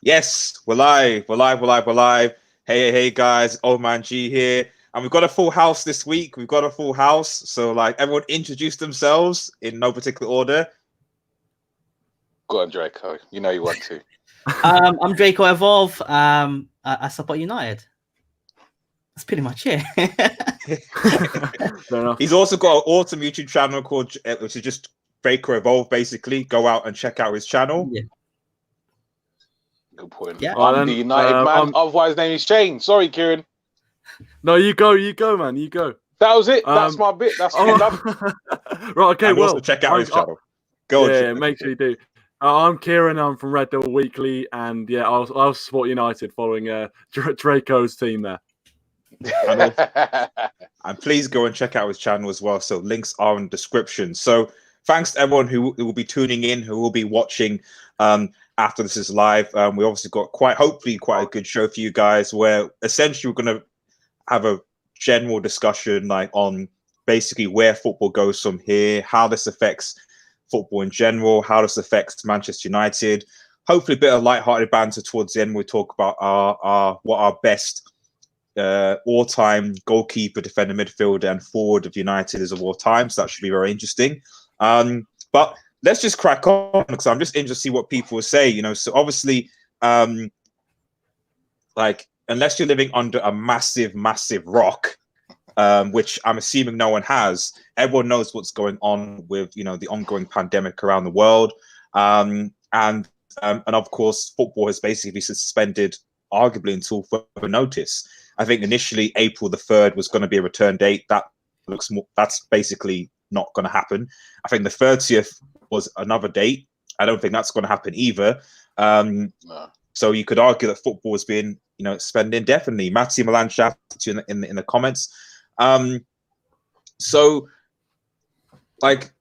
Yes, we're live. Hey, guys. Old Man G here. And we've got a full house this week. So, like, everyone introduce themselves in no particular order. Go on, Draco. You know you want to. I'm Draco Evolve. I support United. That's pretty much it. He's also got an awesome YouTube channel called, which is just Draco Evolve, basically. Go out and check out his channel. Yeah. Good point. Yeah. I'm the United man. Otherwise, name is Shane. Sorry, Kieran. No, you go, man. You go. That was it. That's my bit. That's enough. Right. Okay. And well, also check out his channel. Go yeah, on. make sure you do. I'm Kieran. I'm from Red Devil Weekly, and yeah, I'll support United following Draco's team there. And please go and check out his channel as well. So links are in the description. So thanks to everyone who will be tuning in, who will be watching after this is live. We obviously got hopefully quite a good show for you guys, where essentially we're going to have a general discussion like on basically where football goes from here, how this affects football in general, how this affects Manchester United. Hopefully a bit of light-hearted banter towards the end. We'll talk about our best all-time goalkeeper, defender, midfielder, and forward of United is of all time. So that should be very interesting. But let's just crack on, because I'm just interested to see what people will say. You know, so obviously, like, unless you're living under a massive rock, which I'm assuming no one has, everyone knows what's going on with, you know, the ongoing pandemic around the world. And of course, football has basically suspended arguably until further notice. I think initially April the 3rd was going to be a return date. That's basically not going to happen. I think the 30th was another date. I don't think that's going to happen either. No. So you could argue that football has been, you know, suspended indefinitely. Matthew Milan shouted to you in the comments. So, like,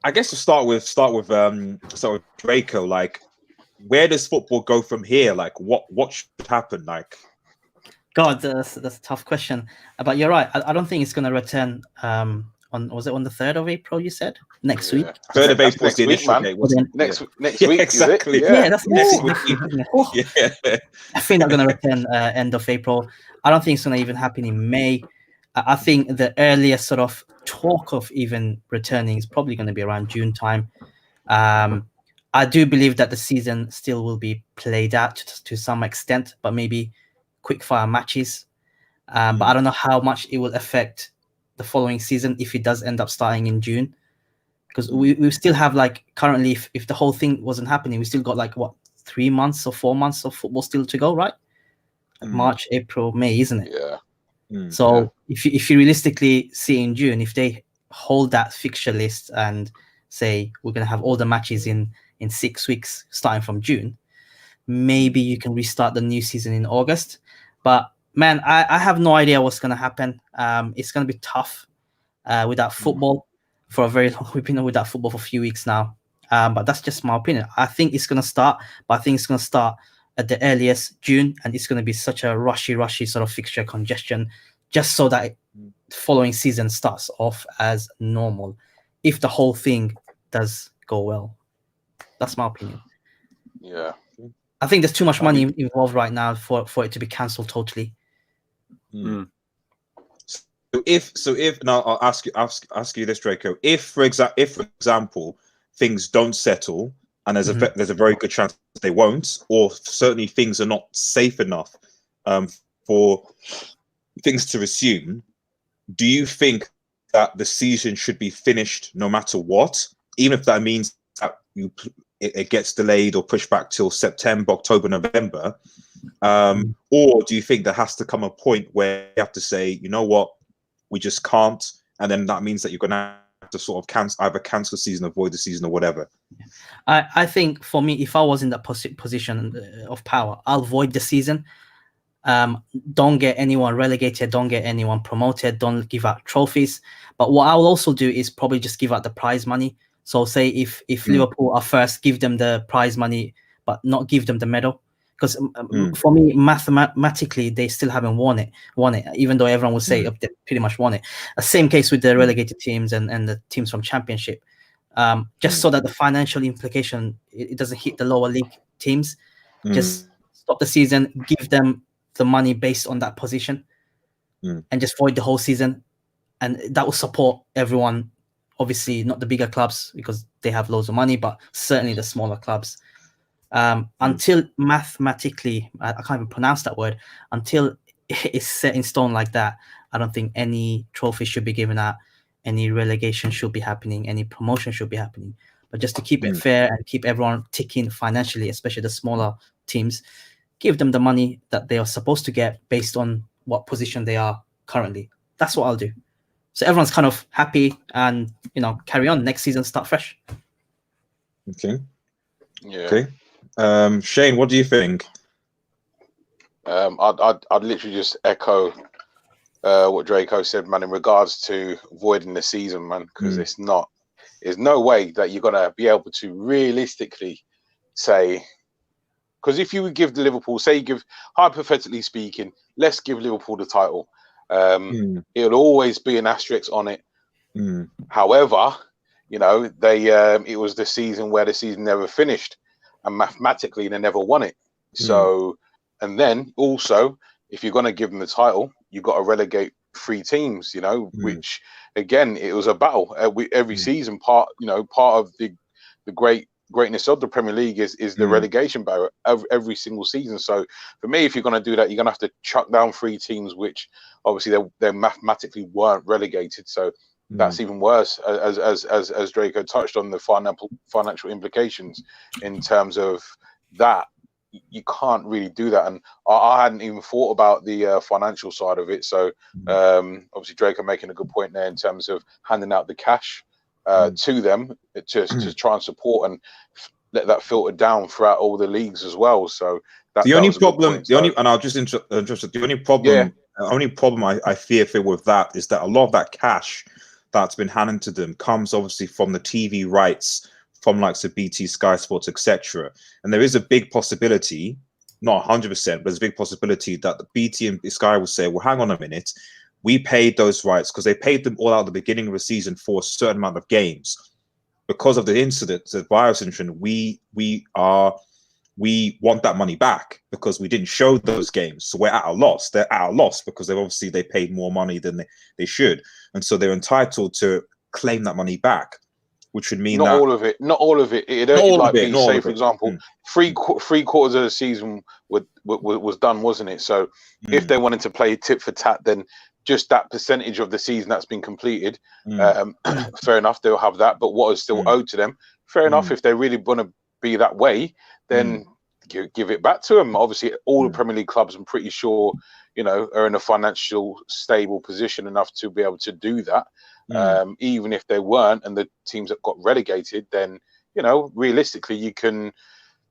I guess to start with Draco. Like, where does football go from here? Like, what should happen? Like, God, that's a tough question. But you're right. I don't think it's going to return. Was it on the 3rd of April? You said next week. 3rd of April is the initial date. Next week, exactly. Is it? Yeah, that's next week. Yeah. I think they're going to return end of April. I don't think it's going to even happen in May. I think the earliest sort of talk of even returning is probably going to be around June time. I do believe that the season still will be played out to some extent, but maybe quick-fire matches. But I don't know how much it will affect the following season if it does end up starting in June. Because we still have, like, currently, if the whole thing wasn't happening, we still got, like, what, 3 months or 4 months of football still to go, right? Like March, April, May, isn't it? Yeah. So if you realistically see in June, if they hold that fixture list and say we're going to have all the matches in 6 weeks starting from June, maybe you can restart the new season in August. But man, I have no idea what's going to happen. It's going to be tough without football for a very long. We've been without football for a few weeks now. But that's just my opinion. I think it's going to start, but I think it's going to start at the earliest June, and it's going to be such a rushy sort of fixture congestion, just so that the following season starts off as normal, if the whole thing does go well. That's my opinion. Yeah. I think there's too much money involved right now for it to be cancelled totally. So if now I'll ask you this, Draco. If for example things don't settle, and there's a very good chance they won't, or certainly things are not safe enough for things to resume, do you think that the season should be finished no matter what, even if that means that it gets delayed or pushed back till September, October, November? Or do you think there has to come a point where you have to say, you know what, we just can't, and then that means that you're going to have to sort of cancel the season, avoid the season, or whatever? I think for me, if I was in that position of power, I'll avoid the season. Don't get anyone relegated, don't get anyone promoted, don't give out trophies. But what I'll also do is probably just give out the prize money. So say if Liverpool are first, give them the prize money, but not give them the medal. Because for me, mathematically, they still haven't won it, even though everyone will say they pretty much won it. Same case with the relegated teams and the teams from Championship. Just so that the financial implication, it doesn't hit the lower league teams. Just stop the season, give them the money based on that position, and just void the whole season, and that will support everyone. Obviously, not the bigger clubs because they have loads of money, but certainly the smaller clubs. Until mathematically, I can't even pronounce that word, until it's set in stone like that, I don't think any trophy should be given out, any relegation should be happening, any promotion should be happening. But just to keep it fair and keep everyone ticking financially, especially the smaller teams, give them the money that they are supposed to get based on what position they are currently. That's what I'll do. So everyone's kind of happy and, carry on. Next season, start fresh. Okay. Yeah. Okay. Shane, what do you think? I'd literally just echo what Draco said, man, in regards to voiding the season, man, because there's no way that you're gonna be able to realistically say, because if you would give the Liverpool, say you give, hypothetically speaking, let's give Liverpool the title, it'll always be an asterisk on it. However, it was the season where the season never finished, and mathematically they never won it. So, and then also, if you're going to give them the title, you've got to relegate 3 teams, which again, it was a battle every season. Part of the greatness of the Premier League is the relegation battle every single season. So for me, if you're going to do that, you're going to have to chuck down 3 teams, which obviously they mathematically weren't relegated. So that's even worse, as Draco touched on, the financial implications in terms of that. You can't really do that, and I hadn't even thought about the financial side of it. So obviously Draco making a good point there in terms of handing out the cash to them to try and support and let that filter down throughout all the leagues as well. So the only problem, and I'll just interrupt. The only problem I fear with that is that a lot of that cash that's been handed to them comes obviously from the TV rights, from likes of BT, Sky Sports, etc. And there is a big possibility, not 100%, but there's a big possibility that the BT and Sky will say, well, hang on a minute, we paid those rights because they paid them all out at the beginning of the season for a certain amount of games. Because of the incident, the virus incident, we want that money back because we didn't show those games. So we're at a loss. They're at a loss because they paid more money than they should. And so they're entitled to claim that money back, which would mean not all of it. It'd only like be, say, for example, three quarters of the season was done, wasn't it? So if they wanted to play tit for tat, then just that percentage of the season that's been completed, fair enough, they'll have that. But what is still owed to them, fair enough. If they really want to be that way, then give it back to them. Obviously, all the Premier League clubs, I'm pretty sure, are in a financial stable position enough to be able to do that. Even if they weren't, and the teams that got relegated, then realistically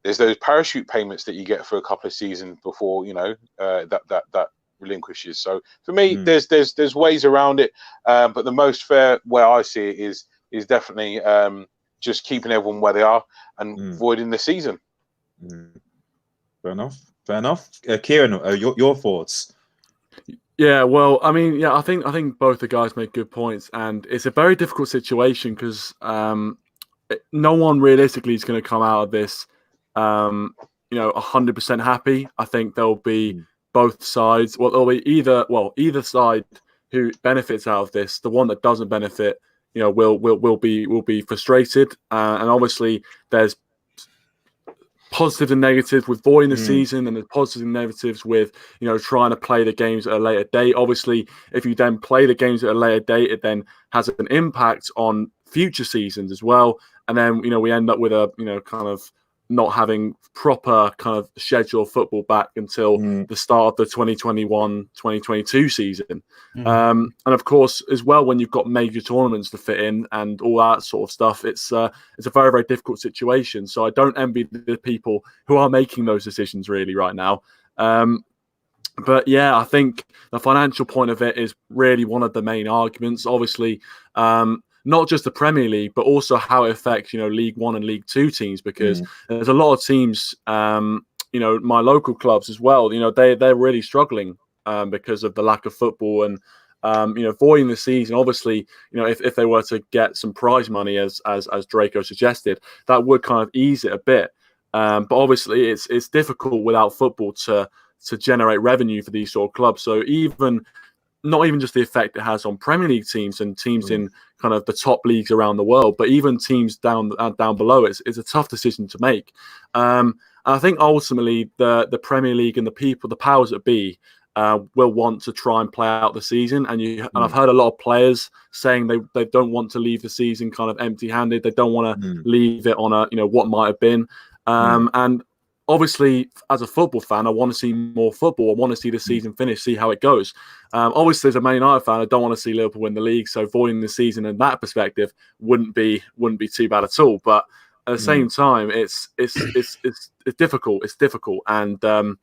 there's those parachute payments that you get for a couple of seasons before that relinquishes. So for me, there's ways around it, but the most fair way I see it is definitely just keeping everyone where they are and voiding the season. Fair enough. Kieran, your thoughts? Yeah, well, I mean, I think both the guys make good points, and it's a very difficult situation because no one realistically is going to come out of this, 100% happy. I think there'll be both sides. Well, there'll be either side who benefits out of this. The one that doesn't benefit, will be frustrated, and obviously there's positives and negatives with voiding the season, and there's positives and negatives with trying to play the games at a later date. Obviously, if you then play the games at a later date, it then has an impact on future seasons as well. And then we end up with a kind of not having proper kind of scheduled football back until the start of the 2021-2022 season. And of course, as well, when you've got major tournaments to fit in and all that sort of stuff, it's a very, very difficult situation. So I don't envy the people who are making those decisions really right now. But yeah, I think the financial point of it is really one of the main arguments. Obviously, not just the Premier League, but also how it affects, League One and League Two teams, because there's a lot of teams, my local clubs as well, they're really struggling because of the lack of football and, voiding the season. Obviously, if they were to get some prize money, as Draco suggested, that would kind of ease it a bit. But obviously, it's difficult without football to generate revenue for these sort of clubs. So not even just the effect it has on Premier League teams and teams in kind of the top leagues around the world, but even teams down below, it's a tough decision to make. And I think ultimately the Premier League and the powers that be, will want to try and play out the season. And I've heard a lot of players saying they don't want to leave the season kind of empty-handed. They don't want to leave it on what might have been. And obviously, as a football fan, I want to see more football. I want to see the season finish, see how it goes. Obviously, as a Man United fan, I don't want to see Liverpool win the league. So voiding the season in that perspective wouldn't be too bad at all. But at the same time, it's difficult. It's difficult, and I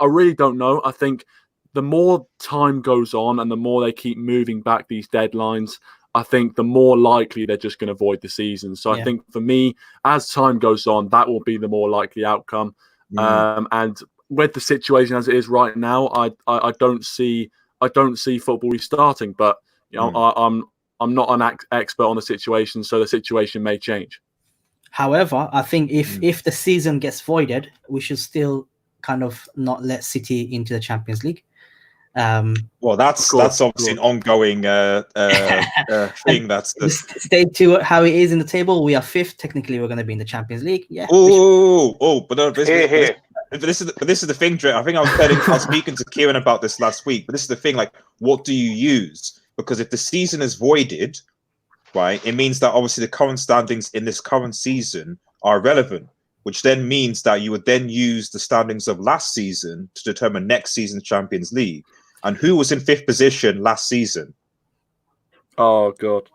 really don't know. I think the more time goes on and the more they keep moving back these deadlines, I think the more likely they're just going to void the season. So I think for me, as time goes on, that will be the more likely outcome. And with the situation as it is right now, I don't see football restarting. But I'm not an expert on the situation, so the situation may change. However, I think if the season gets voided, we should still kind of not let City into the Champions League. Well, that's obviously an ongoing thing. Stay to how it is in the table. We are 5th. Technically, we're going to be in the Champions League. Yeah. But this is the thing, Dre. I think I was speaking to Kieran about this last week. But this is the thing. Like, what do you use? Because if the season is voided, right, it means that obviously the current standings in this current season are relevant, which then means that you would then use the standings of last season to determine next season's Champions League. And who was in 5th position last season? Oh, God.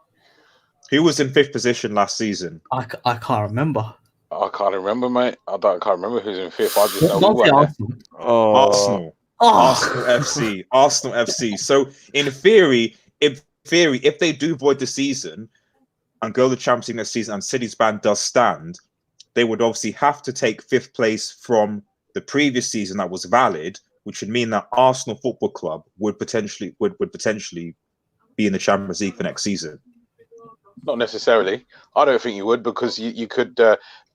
Who was in 5th position last season? I can't remember. I can't remember, mate. I can't remember who's in 5th. I just know we were Arsenal. Arsenal FC. So in theory, if they do void the season and go to the Champions League next season and City's ban does stand, they would obviously have to take 5th place from the previous season that was valid, which would mean that Arsenal Football Club would potentially be in the Champions League for next season. Not necessarily. I don't think you would, because you could.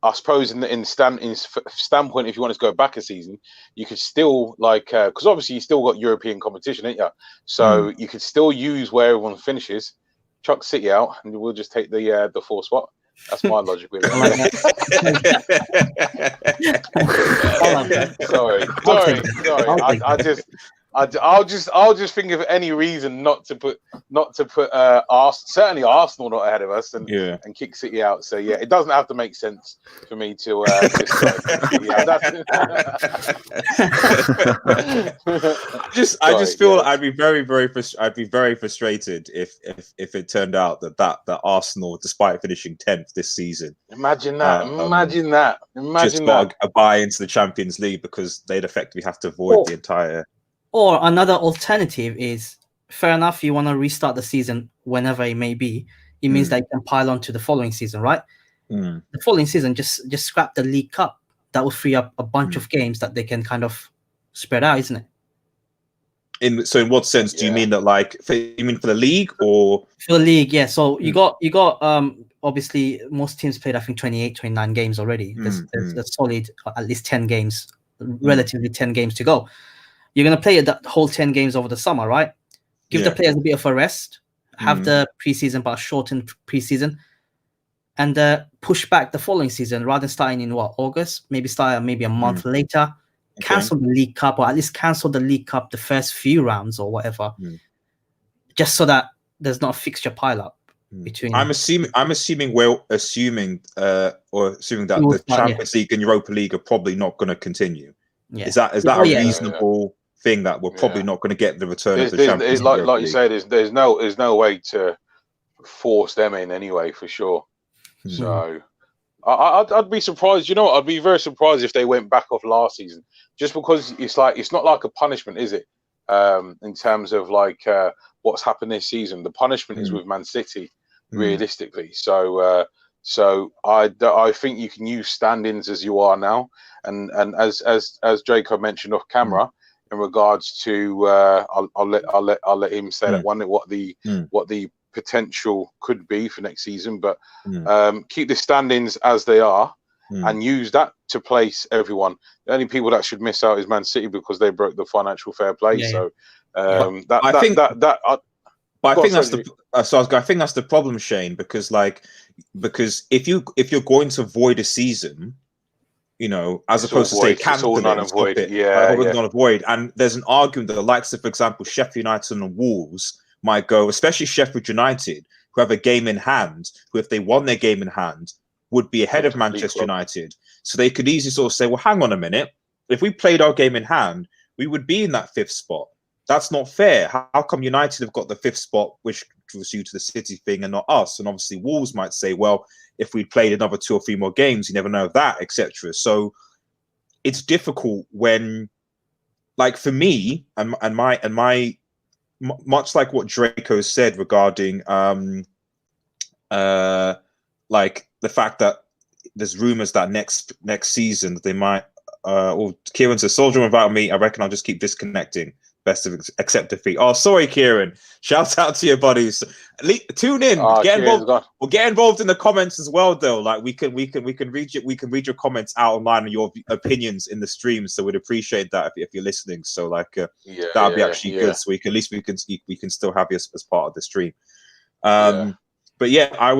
I suppose in standpoint, if you want to go back a season, you could still because obviously you still got European competition, ain't you? So you could still use where everyone finishes, chuck City out, and we'll just take the 4th spot. That's my logic with it. Sorry. I'll just think of any reason not to put certainly Arsenal not ahead of us and kick City out. So yeah, it doesn't have to make sense for me to I just feel I'd be very frustrated if it turned out that Arsenal, despite finishing 10th this season, imagine that just got a buy into the Champions League because they'd effectively have to void the entire. Or another alternative is, fair enough, you want to restart the season whenever it may be. It means that you can pile on to the following season, right? The following season, just scrap the League Cup. That will free up a bunch of games that they can kind of spread out, isn't it? So in what sense do you mean that? You mean for the league or for the league? Yeah. So you got obviously most teams played, I think, 28, 29 games already. There's a solid at least 10 games, relatively 10 games to go. You're going to play that whole 10 games over the summer, right? Give the players a bit of a rest, have the preseason, but a shortened preseason, and push back the following season rather than starting in August, maybe start maybe a month later. Cancel the League Cup, or at least cancel the League Cup the first few rounds or whatever, just so that there's not a fixture pile up between. I'm assuming that the Champions League and Europa League are probably not going to continue. Yeah. Is that a reasonable thing that we're probably not going to get the return of the Champions League? Like you say, there's no way to force them in anyway, for sure. So I'd be surprised. You know what? I'd be very surprised if they went back off last season, just because it's not like a punishment, is it? In terms of what's happened this season, the punishment is with Man City, realistically. So I think you can use stand-ins as you are now, and as Jacob mentioned off camera, in regards to I'll let him say that one, what the potential could be for next season, but keep the stand-ins as they are, and use that to place everyone. The only people that should miss out is Man City because they broke the financial fair play. So I think that's the problem, Shane, because if you're going to void a season, as opposed to say cancel it, not avoid. And there's an argument that the likes of, for example, Sheffield United and Wolves might go, especially Sheffield United, who have a game in hand, who if they won their game in hand would be ahead of Manchester United. So they could easily sort of say, well, hang on a minute, if we played our game in hand, we would be in that 5th spot. That's not fair. How come United have got the 5th spot, which was due to the City thing, and not us? And obviously Wolves might say, well, if we played another 2 or 3 more games, you never know that, etc. So it's difficult when, like, for me and my much like what Draco said regarding like the fact that there's rumors that next season that they might or Kieran says, Solskjaer without me, I reckon I'll just keep disconnecting. Best of accept defeat. Oh, sorry, Kieran. Shout out to your buddies. Tune in. Get involved. We'll get involved in the comments as well, though. Like we can read your comments out online and your opinions in the stream. So we'd appreciate that if you're listening. So that'd be actually good. So we can still have you as part of the stream. But yeah,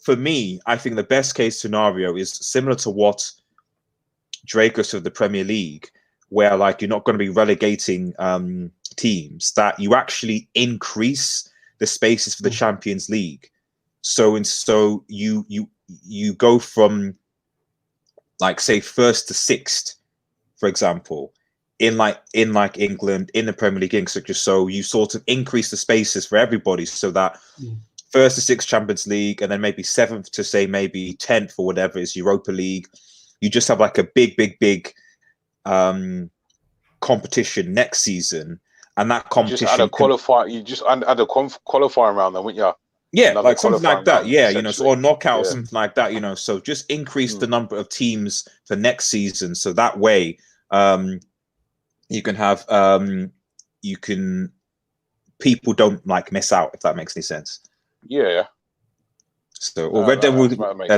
for me, I think the best case scenario is similar to what Draco said of the Premier League, where like you're not going to be relegating teams, that you actually increase the spaces for the Champions League. So you go from like say 1st to 6th, for example, in England, in the Premier League, etc. So you sort of increase the spaces for everybody, so that 1st to 6th Champions League, and then maybe 7th to say maybe 10th or whatever is Europa League. You just have like a big competition next season, and that competition just add a qualifying round, then, wouldn't you? Yeah, like something like that. Yeah, or knockout or something like that. So just increase the number of teams for next season, so that way you can have people don't like miss out, if that makes any sense. Yeah. So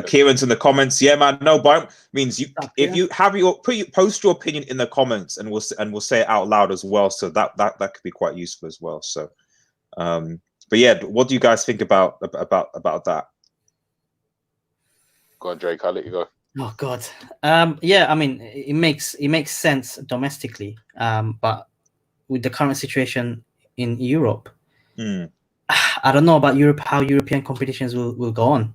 Kieran's in the comments. Yeah, man. No, but means if you have post your opinion in the comments, and we'll say it out loud as well. So that could be quite useful as well. So, but yeah, what do you guys think about that? Go on, Drake. I'll let you go. Oh God. Yeah, I mean, it makes sense domestically, but with the current situation in Europe. I don't know about Europe, how European competitions will go on.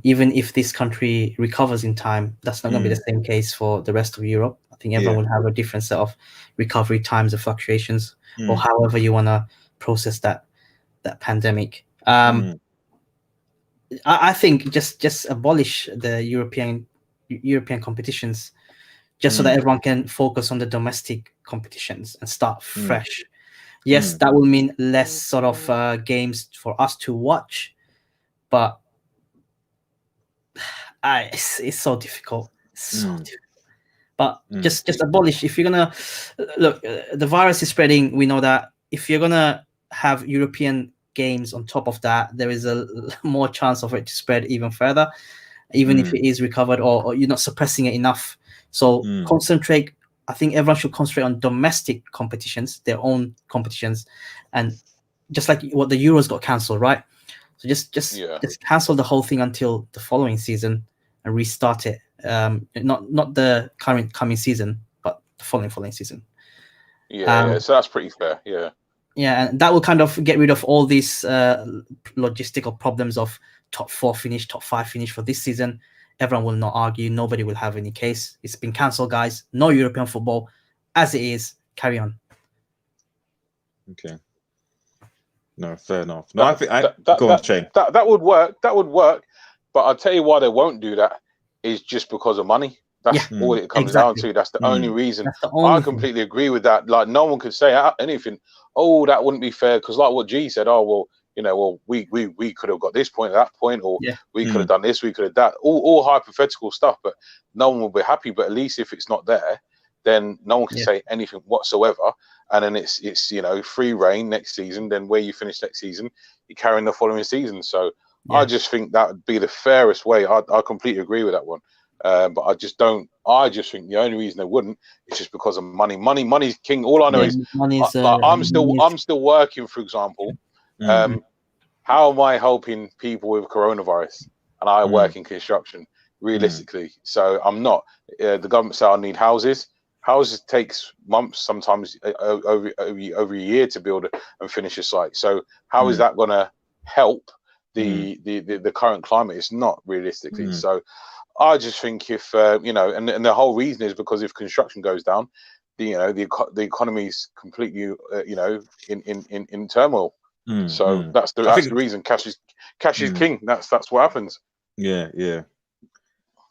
Even if this country recovers in time, that's not going to be the same case for the rest of Europe. I think everyone will have a different set of recovery times or fluctuations, or however you want to process that pandemic. I think just abolish the European competitions, just so that everyone can focus on the domestic competitions and start fresh. Yes, that will mean less sort of games for us to watch, but it's so difficult. But just abolish. If you're gonna look, the virus is spreading. We know that. If you're gonna have European games on top of that, there is a more chance of it to spread even further, even if it is recovered, or you're not suppressing it enough. So concentrate. I think everyone should concentrate on domestic competitions, their own competitions, and just like what the Euros got cancelled, right? So just cancel the whole thing until the following season and restart it. Not the coming season, but the following season. So that's pretty fair. Yeah, and that will kind of get rid of all these logistical problems of top 4 finish, top 5 finish for this season. Everyone will not argue. Nobody will have any case. It's been cancelled, guys. No European football. As it is, carry on. Okay. No, fair enough. No, I think go on, Shane. That would work. That would work. But I'll tell you why they won't do that is just because of money. That's all it comes down to. That's the only reason. I completely agree with that. Like, no one could say anything. Oh, that wouldn't be fair, because like what G said. Oh, well, we could have got this point at that point, or we could have done this, we could have that. All hypothetical stuff, but no one will be happy. But at least if it's not there, then no one can say anything whatsoever. And then it's free reign next season. Then where you finish next season, you carry in the following season. So I just think that would be the fairest way. I completely agree with that one. But I just think the only reason they wouldn't is just because of money. Money's king. All I know is I'm still working, for example. How am I helping people with coronavirus? And I work in construction, realistically. So I'm not. The government say I need houses. Houses takes months, sometimes over a year to build and finish a site. So how is that going to help the current climate? It's not, realistically. So I just think if and the whole reason is because if construction goes down, the economy is completely in turmoil. So that's the reason. Cash is king. That's what happens. Yeah.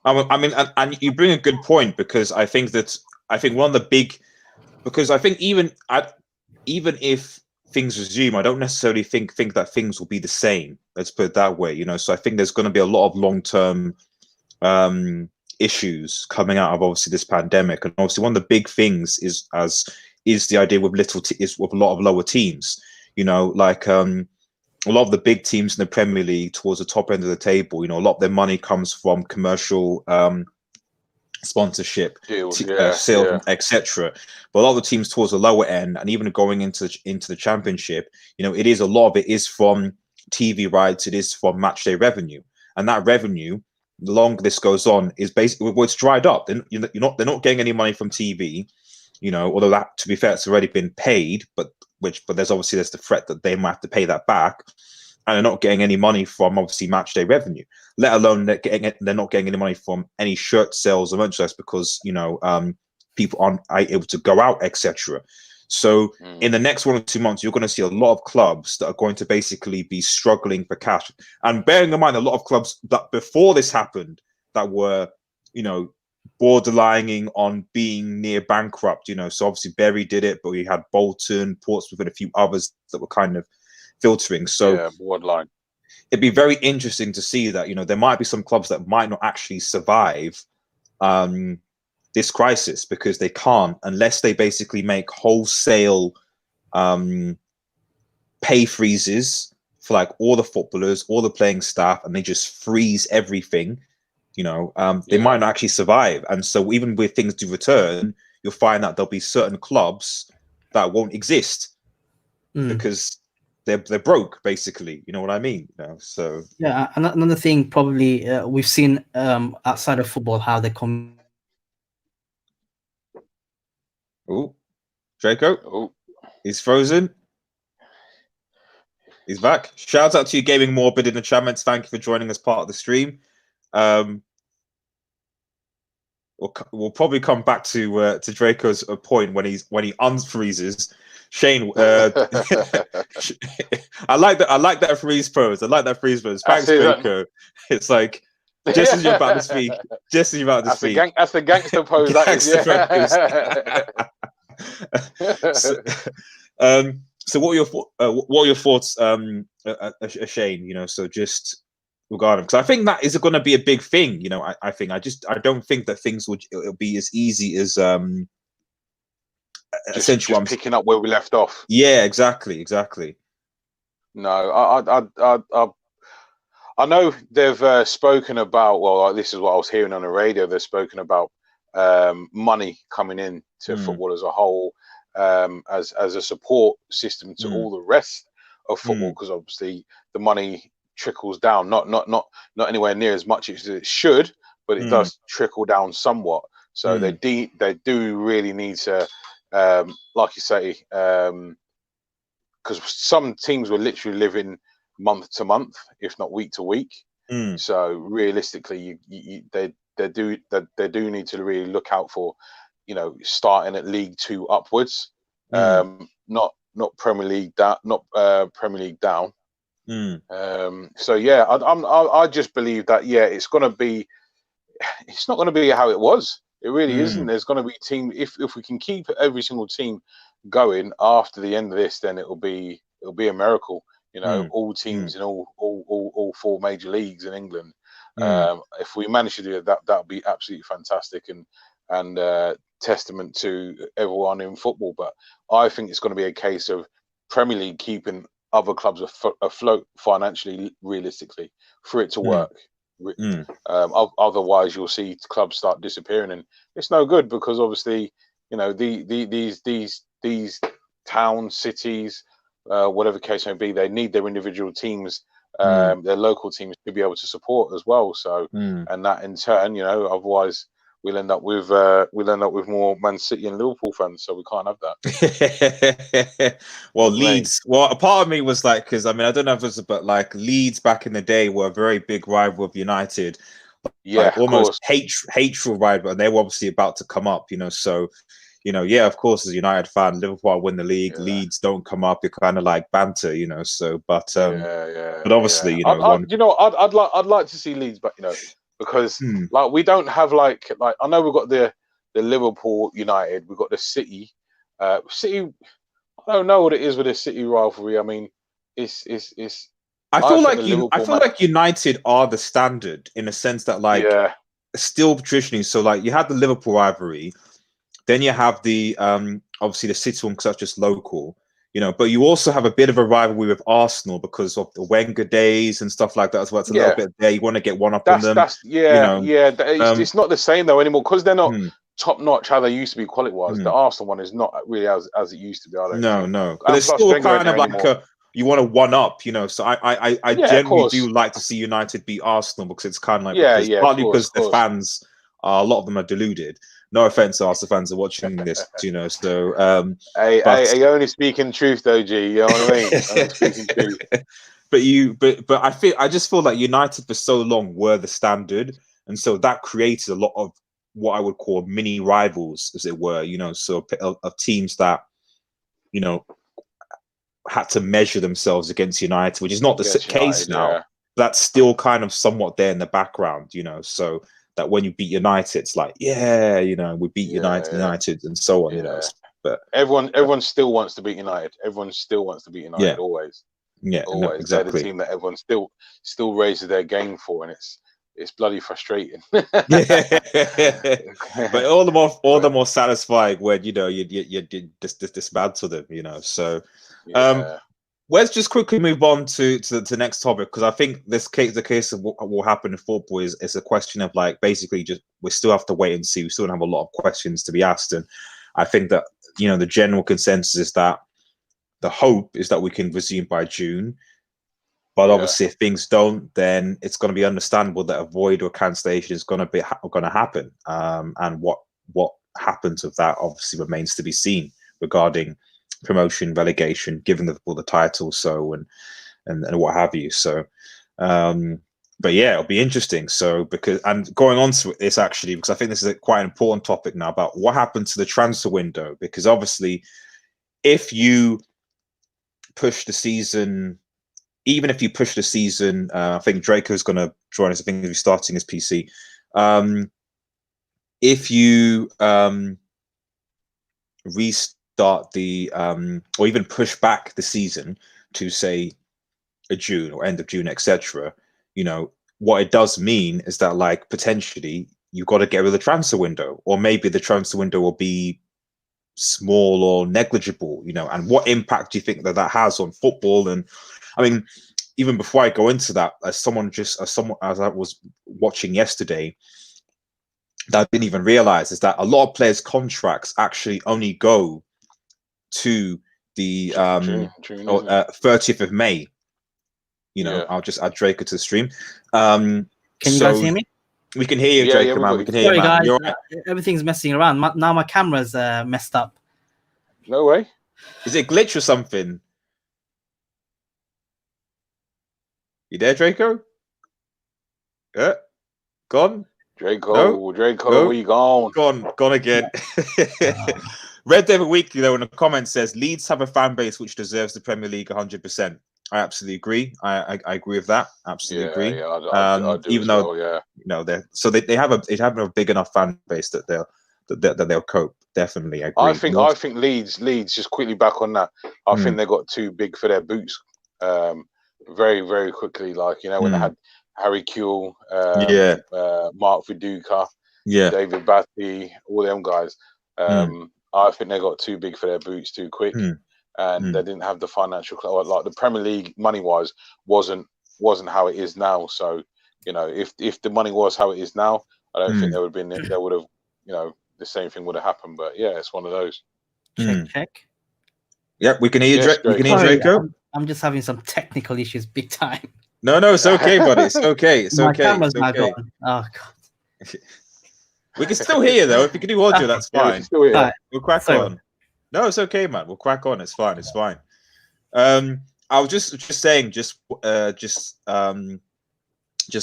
I mean, and you bring a good point, because I think one of the big, because I think even if things resume, I don't necessarily think that things will be the same. Let's put it that way. So I think there's going to be a lot of long-term issues coming out of obviously this pandemic, and obviously one of the big things is the idea with with a lot of lower teams. Like a lot of the big teams in the Premier League towards the top end of the table, a lot of their money comes from commercial sponsorship, sales, etc. But a lot of the teams towards the lower end, and even going into the Championship, a lot of it is from TV rights, it is from match day revenue, and that revenue, the longer this goes on, is basically, it's dried up. They're not getting any money from TV, although that, to be fair, it's already been paid, but there's the threat that they might have to pay that back, and they're not getting any money from obviously match day revenue, let alone they're not getting any money from any shirt sales or merchandise, because people aren't able to go out, etc. So in the next 1 or 2 months, you're going to see a lot of clubs that are going to basically be struggling for cash. And bearing in mind, a lot of clubs that before this happened that were, borderlining on being near bankrupt, so obviously Bury did it, but we had Bolton, Portsmouth, and a few others that were kind of filtering. So borderline. It'd be very interesting to see that, there might be some clubs that might not actually survive this crisis, because they can't, unless they basically make wholesale pay freezes for like all the footballers, all the playing staff, and they just freeze everything. They might not actually survive. And so even with things to return, you'll find that there'll be certain clubs that won't exist because they're broke, basically. You know what I mean? So another thing, probably we've seen outside of football how they come. Oh, Draco. Oh, he's frozen. He's back. Shout out to you, Gaming Morbid in the comments. Thank you for joining us part of the stream. We'll probably come back to Draco's point when he unfreezes. Shane, I like that freeze pose. I like that freeze pose. Thanks, Draco. It's like just as you're about to speak. Just as you're about to speak. That's the gangster pose. So what are your thoughts, Shane? So just regarding, because I think that is going to be a big thing. I don't think that things it'll be as easy as essentially just picking up where we left off. Yeah, exactly. No, I know they've spoken about, well, this is what I was hearing on the radio. They've spoken about money coming in to football as a whole, as a support system to all the rest of football, because obviously the money trickles down, not anywhere near as much as it should, but it does trickle down somewhat. So they do really need to, like you say, because some teams were literally living month to month, if not week to week. So realistically, they do need to really look out for, starting at League 2 upwards, not Premier League down, Premier League down. So yeah, I just believe that it's not going to be how it was. It really isn't. There's going to be team, if we can keep every single team going after the end of this, then it'll be a miracle. All teams in all 4 major leagues in England. If we manage to do it, that'd be absolutely fantastic and testament to everyone in football. But I think it's going to be a case of Premier League keeping other clubs afloat financially, realistically, for it to work. Otherwise, you'll see clubs start disappearing, and it's no good because obviously, you know, these towns, cities, whatever case may be, they need their individual teams, their local teams to be able to support as well. So, and that in turn, you know, otherwise we'll end up with more Man City and Liverpool fans. So we can't have that. Well, Leeds. Well, a part of me was like, because I mean, I don't know if it's, but like Leeds back in the day were a very big rival of United. Yeah, like, almost hateful rival, and they were obviously about to come up. You know, so. You know, yeah, of course, as a United fan, Liverpool win the league. Yeah. Leeds don't come up. You're kind of like banter, you know. So, but obviously, you know, I'd like to see Leeds, but you know, because like we don't have like I know we've got the Liverpool United, we've got the City. City, I don't know what it is with the City rivalry. I mean, it's. I feel like United are the standard in a sense that like still traditionally. So like you had the Liverpool rivalry. Then you have the obviously the City one because that's just local, you know. But you also have a bit of a rivalry with Arsenal because of the Wenger days and stuff like that as well. It's a little bit there. You want to get one up on them. It's not the same though anymore because they're not top notch how they used to be quality wise. The Arsenal one is not really as it used to be. I don't think. No. But it's still kind of like you want to one up, you know. So I generally do like to see United beat Arsenal because it's kind of like partly because the fans, a lot of them are deluded. No offense, Arsenal fans are watching this, you know. So, you're only speaking truth, though, G. You know what I mean? Only speaking truth. But I just feel like United for so long were the standard, and so that created a lot of what I would call mini rivals, as it were. You know, so of teams that, you know, had to measure themselves against United, which is not the case now. Yeah. That's still kind of somewhat there in the background, you know. So. That when you beat United, it's like, yeah, you know, we beat United, and so on, you know. But everyone still wants to beat United. Everyone still wants to beat United, always. Yeah, always. No, exactly. They're the team that everyone still raises their game for, and it's bloody frustrating. But all the more satisfying when you know you dismantle them, you know. So, let's just quickly move on to the next topic because I think the case of what will happen in football is a question of like basically just we still have to wait and see. We still have a lot of questions to be asked, and I think that you know the general consensus is that the hope is that we can resume by June. But obviously, if things don't, then it's going to be understandable that a void or cancellation is going to happen. And what happens with that obviously remains to be seen regarding promotion, relegation, giving the title, so and what have you. So, but yeah, it'll be interesting. So and going on to this actually, because I think this is quite an important topic now about what happened to the transfer window. Because obviously, if you push the season. Even if you push the season, I think Draco's going to join us. I think he'll be starting his PC. If you restart the or even push back the season to say a June or end of June, etc., you know what it does mean is that like potentially you've got to get rid of the transfer window, or maybe the transfer window will be small or negligible. You know, and what impact do you think that has on football? And I mean, even before I go into that, as I was watching yesterday, that I didn't even realize is that a lot of players' contracts actually only go to the 30th of May. You know, I'll just add Draco to the stream. Can you guys hear me? We can hear you, Draco, man. We can hear you, man. Guys, everything's messing around. Now my camera's messed up. No way. Is it glitch or something? You there, Draco? Yeah. Gone? Draco, where you gone? Gone again. Red Devil Weekly, though, in the comments says, Leeds have a fan base which deserves the Premier League 100%. I absolutely agree. I agree with that. Absolutely agree. Yeah, I do even though, you know, they have a big enough fan base that they'll cope. Definitely, I agree. I think Leeds just quickly back on that. I think they got too big for their boots. Very, very quickly, like, you know, when they had Harry Kewell, Mark Viduka, David Batty, all them guys. I think they got too big for their boots too quick. and they didn't have the financial, like the Premier League money-wise wasn't how it is now. So, you know, if the money was how it is now, I don't think there would have, you know, the same thing would have happened. But yeah, it's one of those. Check. Yep, we can hear you. Yes, We can hear Sorry, Draco. I'm just having some technical issues, big time. No, it's okay, buddy. It's okay. It's My okay. camera's It's now okay. gone. Oh god. We can still hear you though. If you can do audio, that's Yeah, we fine. can still hear. Alright. We'll crack Sorry. on. No, it's okay, man. We'll crack on. It's fine. It's fine. I was just saying, just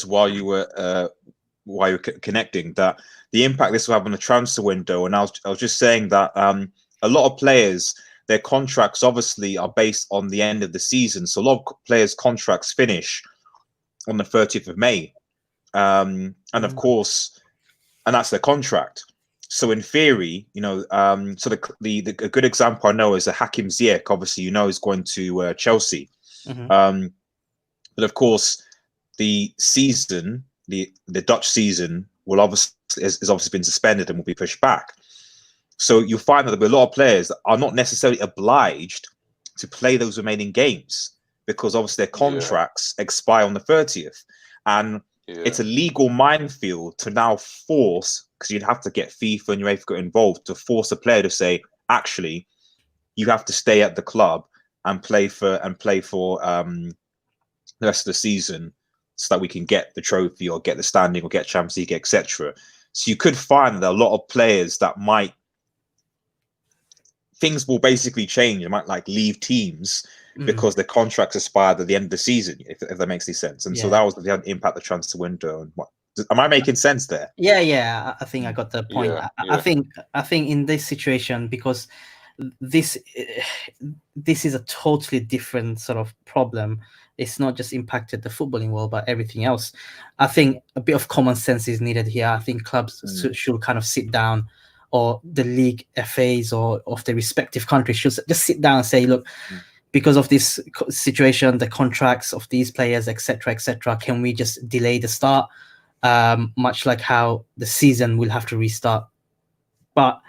while you were connecting, that the impact this will have on the transfer window, and I was just saying that a lot of players, their contracts obviously are based on the end of the season, so a lot of players' contracts finish on the 30th of May, and of course, and that's their contract. So in theory, you know, so the a good example I know is Hakim Ziyech. Obviously, you know, is going to Chelsea. But of course, the season, the Dutch season, will obviously is obviously been suspended and will be pushed back. So you'll find that there'll be a lot of players that are not necessarily obliged to play those remaining games because obviously their contracts expire on the 30th, and it's a legal minefield to now force, because you'd have to get FIFA and UEFA involved to force a player to say, actually, you have to stay at the club and play for the rest of the season, so that we can get the trophy or get the standing or get Champions League, etc. So you could find that a lot of players that things will basically change. They might like leave teams because their contracts expired at the end of the season, if that makes any sense. And so that was the impact the transfer window. And what am I making sense there? Yeah. I think I got the point. Yeah, I think in this situation, because this is a totally different sort of problem. It's not just impacted the footballing world, but everything else. I think a bit of common sense is needed here. I think clubs should kind of sit down, or the league FAs or of the respective countries should just sit down and say, look, because of this situation, the contracts of these players, etc., can we just delay the start? Much like how the season will have to restart. But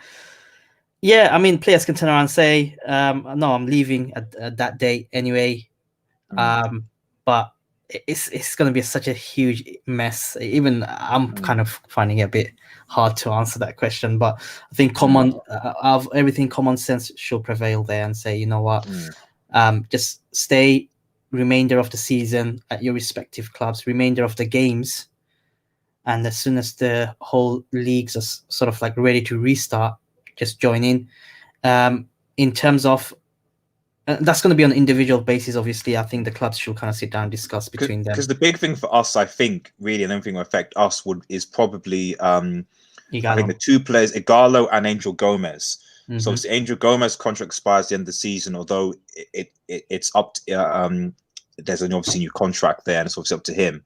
yeah, I mean, players can turn around and say, no, I'm leaving at that date anyway. But it's going to be such a huge mess. Even I'm kind of finding it a bit hard to answer that question. But I think of everything, common sense should prevail there and say, you know what, just stay remainder of the season at your respective clubs, remainder of the games. And as soon as the whole leagues are sort of like ready to restart, just join in. In terms of that's going to be on an individual basis. Obviously, I think the clubs should kind of sit down and discuss between them. Because the big thing for us, I think, really, and everything will affect us is probably I think the two players, Igalo and Angel Gomez. So obviously Angel Gomez contract expires at the end of the season, although it's up to, there's an obviously new contract there, and it's obviously up to him.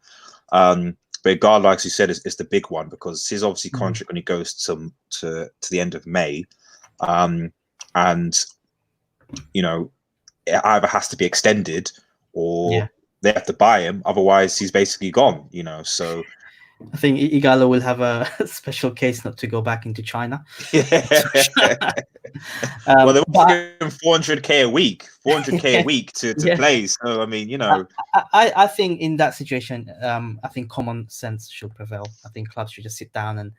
But Igalo, like you said, is the big one, because his obviously contract only goes to the end of May, and you know, it either has to be extended or they have to buy him, otherwise he's basically gone, you know. So I think Igalo will have a special case not to go back into China. Well, they're offering 400k a week, 400k a week to play. So I mean, you know, I think in that situation, I think common sense should prevail. I think clubs should just sit down and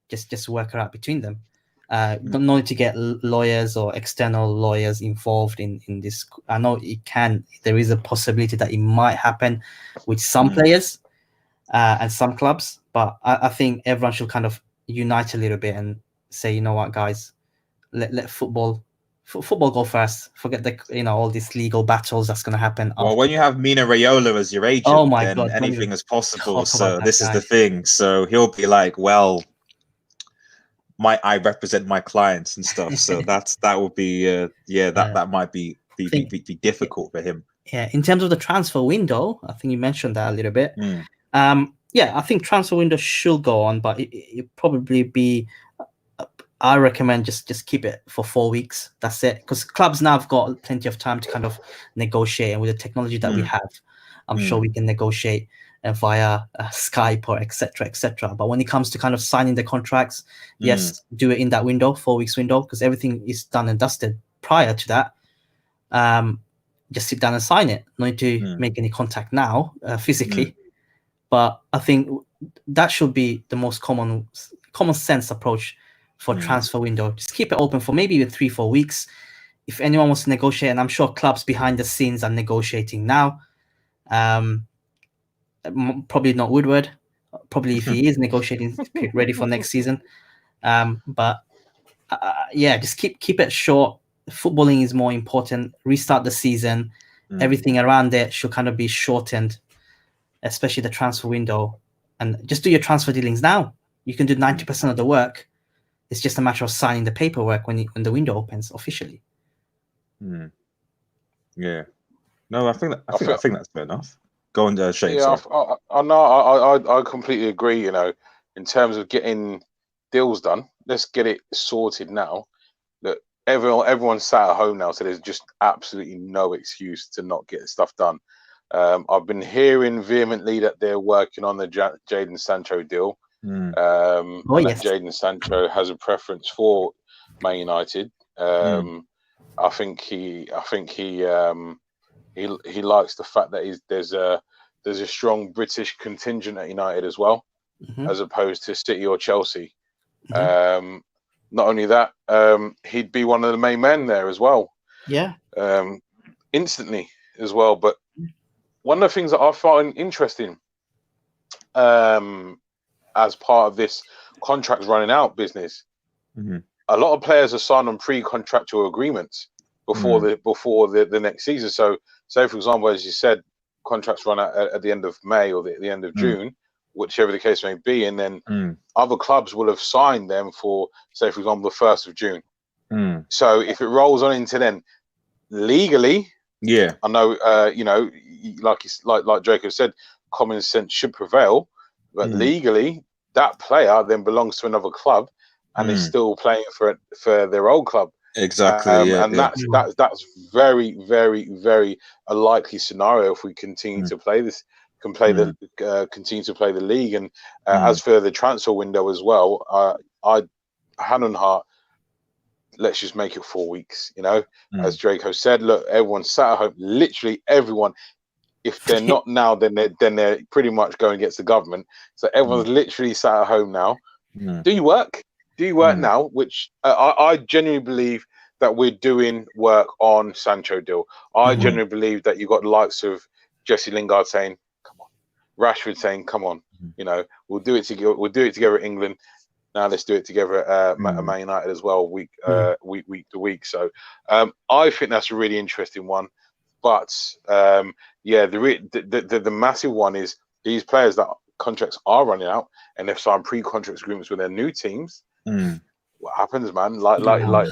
just work it out between them. Don't need to get lawyers or external lawyers involved in this. I know there is a possibility that it might happen with some players and some clubs, but I think everyone should kind of unite a little bit and say, you know what, guys, let football go first. Forget all these legal battles that's going to happen. Well, when you have Mina Raiola as your agent, then God, anything is possible. So this is the thing. So he'll be like, well, I represent my clients and stuff. So that would be that might be difficult for him. Yeah, in terms of the transfer window, I think you mentioned that a little bit. I think transfer window should go on, but it probably be. I recommend just keep it for 4 weeks. That's it, because clubs now have got plenty of time to kind of negotiate, and with the technology that we have, I'm sure we can negotiate via Skype or etc. But when it comes to kind of signing the contracts, yes, do it in that window, 4 weeks window, because everything is done and dusted prior to that. just sit down and sign it. No need to make any contact now physically. But I think that should be the most common sense approach for transfer window. Just keep it open for maybe even 3-4 weeks. If anyone wants to negotiate, and I'm sure clubs behind the scenes are negotiating now. Probably not Woodward. Probably if he is negotiating, ready for next season. But just keep it short. Footballing is more important. Restart the season. Everything around it should kind of be shortened, especially the transfer window. And just do your transfer dealings now. You can do 90% of the work. It's just a matter of signing the paperwork when the window opens officially. Yeah. No, I think that's fair enough. Go on, Shane. Yeah, I completely agree. You know, in terms of getting deals done, let's get it sorted now. That everyone's sat at home now, so there's just absolutely no excuse to not get stuff done. I've been hearing vehemently that they're working on the Jadon Sancho deal. Yes. Jadon Sancho has a preference for Man United. I think he likes the fact that there's a strong British contingent at United as well, as opposed to City or Chelsea. Not only that, he'd be one of the main men there as well. Yeah. Instantly as well. But one of the things that I find interesting, as part of this contracts running out business, a lot of players are signed on pre-contractual agreements before the next season. So, say for example, as you said, contracts run out at the end of May or the end of June, whichever the case may be, and then other clubs will have signed them for, say for example, the 1st of June. So if it rolls on into then, legally, I know, you know, like Draco said, common sense should prevail, but legally, that player then belongs to another club and is still playing for their old club. Exactly. That's very, very, very a likely scenario if we continue to play this, continue to play the league. And as for the transfer window as well, hand on heart, let's just make it 4 weeks. You know, as Draco said, look, everyone's sat at home. Literally everyone. If they're not now, then they're pretty much going against the government. So everyone's literally sat at home now. Do you work? Do you work now? Which I genuinely believe that we're doing work on Sancho deal. I genuinely believe that you've got the likes of Jesse Lingard saying, "Come on," Rashford saying, "Come on," you know, we'll do it together. We'll do it together at England. Now let's do it together at Man United as well, week to week. So I think that's a really interesting one. But the massive one is these players that contracts are running out and they've signed pre-contract agreements with their new teams. What happens, man? Like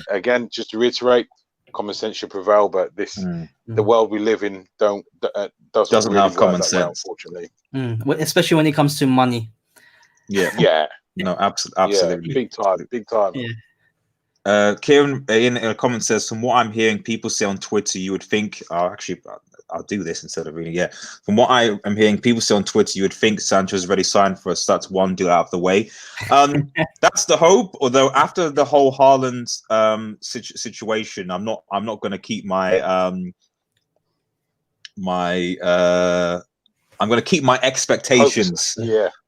again, just to reiterate, common sense should prevail. But the world we live in doesn't really have common that way, sense, unfortunately. Especially when it comes to money. Yeah. No, absolutely. Big time. Yeah. Kieran in a comment says, from what I'm hearing people say on Twitter, you would think, I'll do this instead of reading. Yeah. From what I am hearing people say on Twitter, you would think Sancho's already signed for us. That's one deal out of the way. That's the hope. Although after the whole Haaland situation, I'm not going to keep my I'm going to keep my expectations.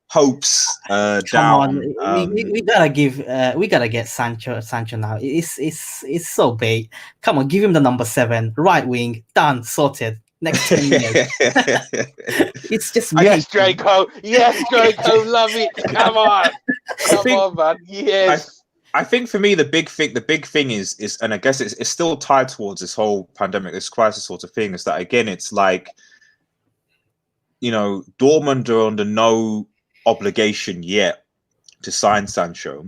Hopes down. We gotta get Sancho now. It's so bait. Come on, give him the number 7, right wing, done, sorted. Next 10 years. It's just yes, Draco. Love it. Come on, man. Yes. I think for me the big thing is, and I guess it's still tied towards this whole pandemic, this crisis sort of thing. Is that again? It's like, you know, Dortmund are under no obligation yet to sign Sancho,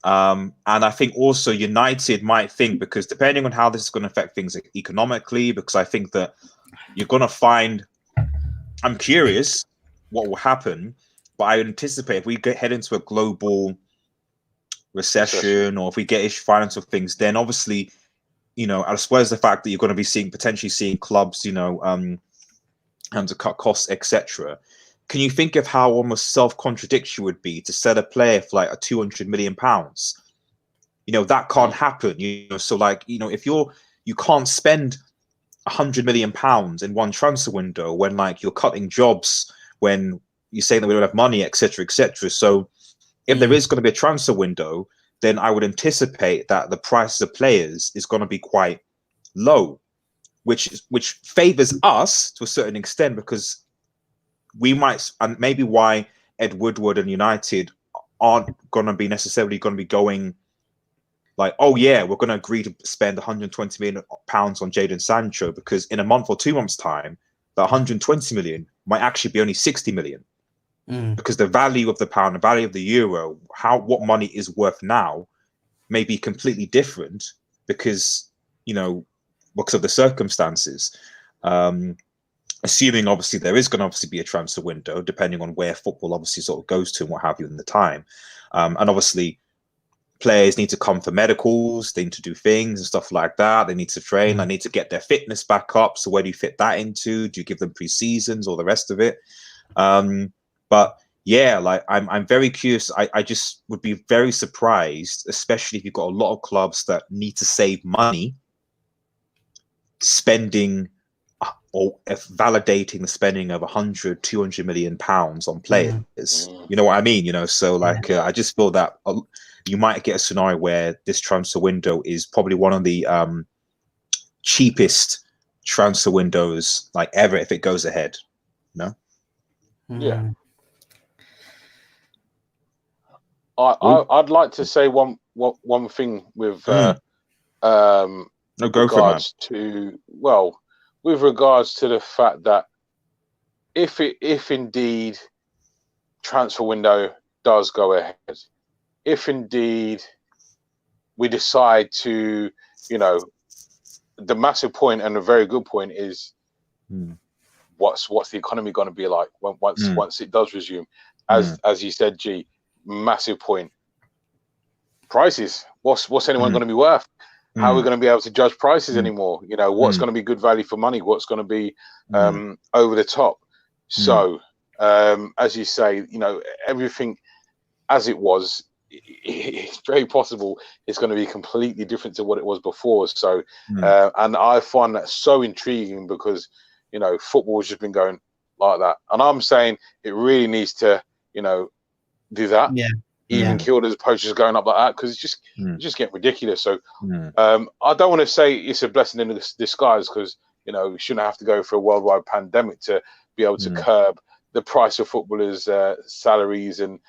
and I think also United might think, because depending on how this is going to affect things economically, because I think that you're going to find, I'm curious what will happen, but I anticipate if we head into a global recession or if we get financial things, then obviously, you know, I suppose the fact that you're going to be potentially seeing clubs, you know, having to cut costs, etc. Can you think of how almost self-contradictory it would be to sell a player for like £200 million? You know, that can't happen. You know, so like, you know, if you're you can't spend £100 million in one transfer window when like you're cutting jobs, when you're saying that we don't have money, etc., etc. So if there is going to be a transfer window, then I would anticipate that the prices of players is going to be quite low, which favors us to a certain extent, because we might, and maybe why Ed Woodward and United aren't going to be necessarily going to be going like, oh yeah, we're going to agree to spend £120 million on Jadon Sancho, because in a month or 2 months' time, the 120 million might actually be only 60 million, because the value of the pound, the value of the euro, what money is worth now, may be completely different because of the circumstances. Assuming obviously there is going to obviously be a transfer window, depending on where football obviously sort of goes to and what have you in the time, and obviously players need to come for medicals, they need to do things and stuff like that. They need to train, they need to get their fitness back up. So where do you fit that into? Do you give them pre-seasons or the rest of it? But yeah, like I'm very curious. I just would be very surprised, especially if you've got a lot of clubs that need to save money, spending or validating the spending of 100, 200 million pounds on players. You know what I mean? So like I just feel that you might get a scenario where this transfer window is probably one of the cheapest transfer windows like ever if it goes ahead. Yeah. I'd like to say one thing with regards to the fact that if indeed transfer window does go ahead, if indeed we decide to, the massive point and a very good point is what's the economy going to be like once it does resume? As you said, G, massive point. Prices. What's anyone going to be worth? How are we going to be able to judge prices anymore? What's going to be good value for money? What's going to be over the top? So, as you say, everything as it was, it's very possible it's going to be completely different to what it was before. So, and I find that so intriguing because, football has just been going like that. And I'm saying it really needs to, do that. Yeah. Even killed as opposed to just going up like that, because it's just getting ridiculous. So I don't want to say it's a blessing in disguise, because we shouldn't have to go for a worldwide pandemic to be able to curb the price of footballers' salaries and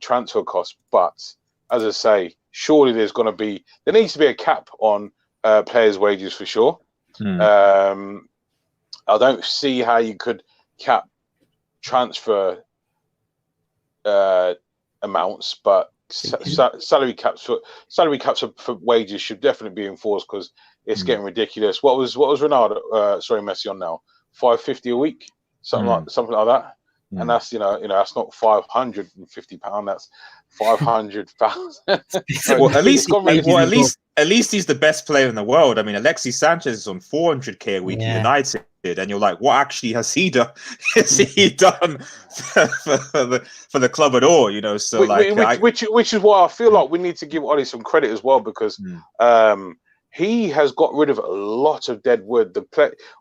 transfer costs. But as I say, surely there needs to be a cap on players' wages for sure. I don't see how you could cap transfer amounts, but salary caps for wages should definitely be enforced, because it's getting ridiculous. What was Ronaldo? Messi on now? £550 a week, something like that. And that's that's not £550. That's £500,000. Well, at least he's the best player in the world. I mean, Alexis Sanchez is on 400k a week at United, and you're like, what actually has he done? Has he done for the club at all? So which is why I feel like we need to give Ollie some credit as well, because he has got rid of a lot of dead wood.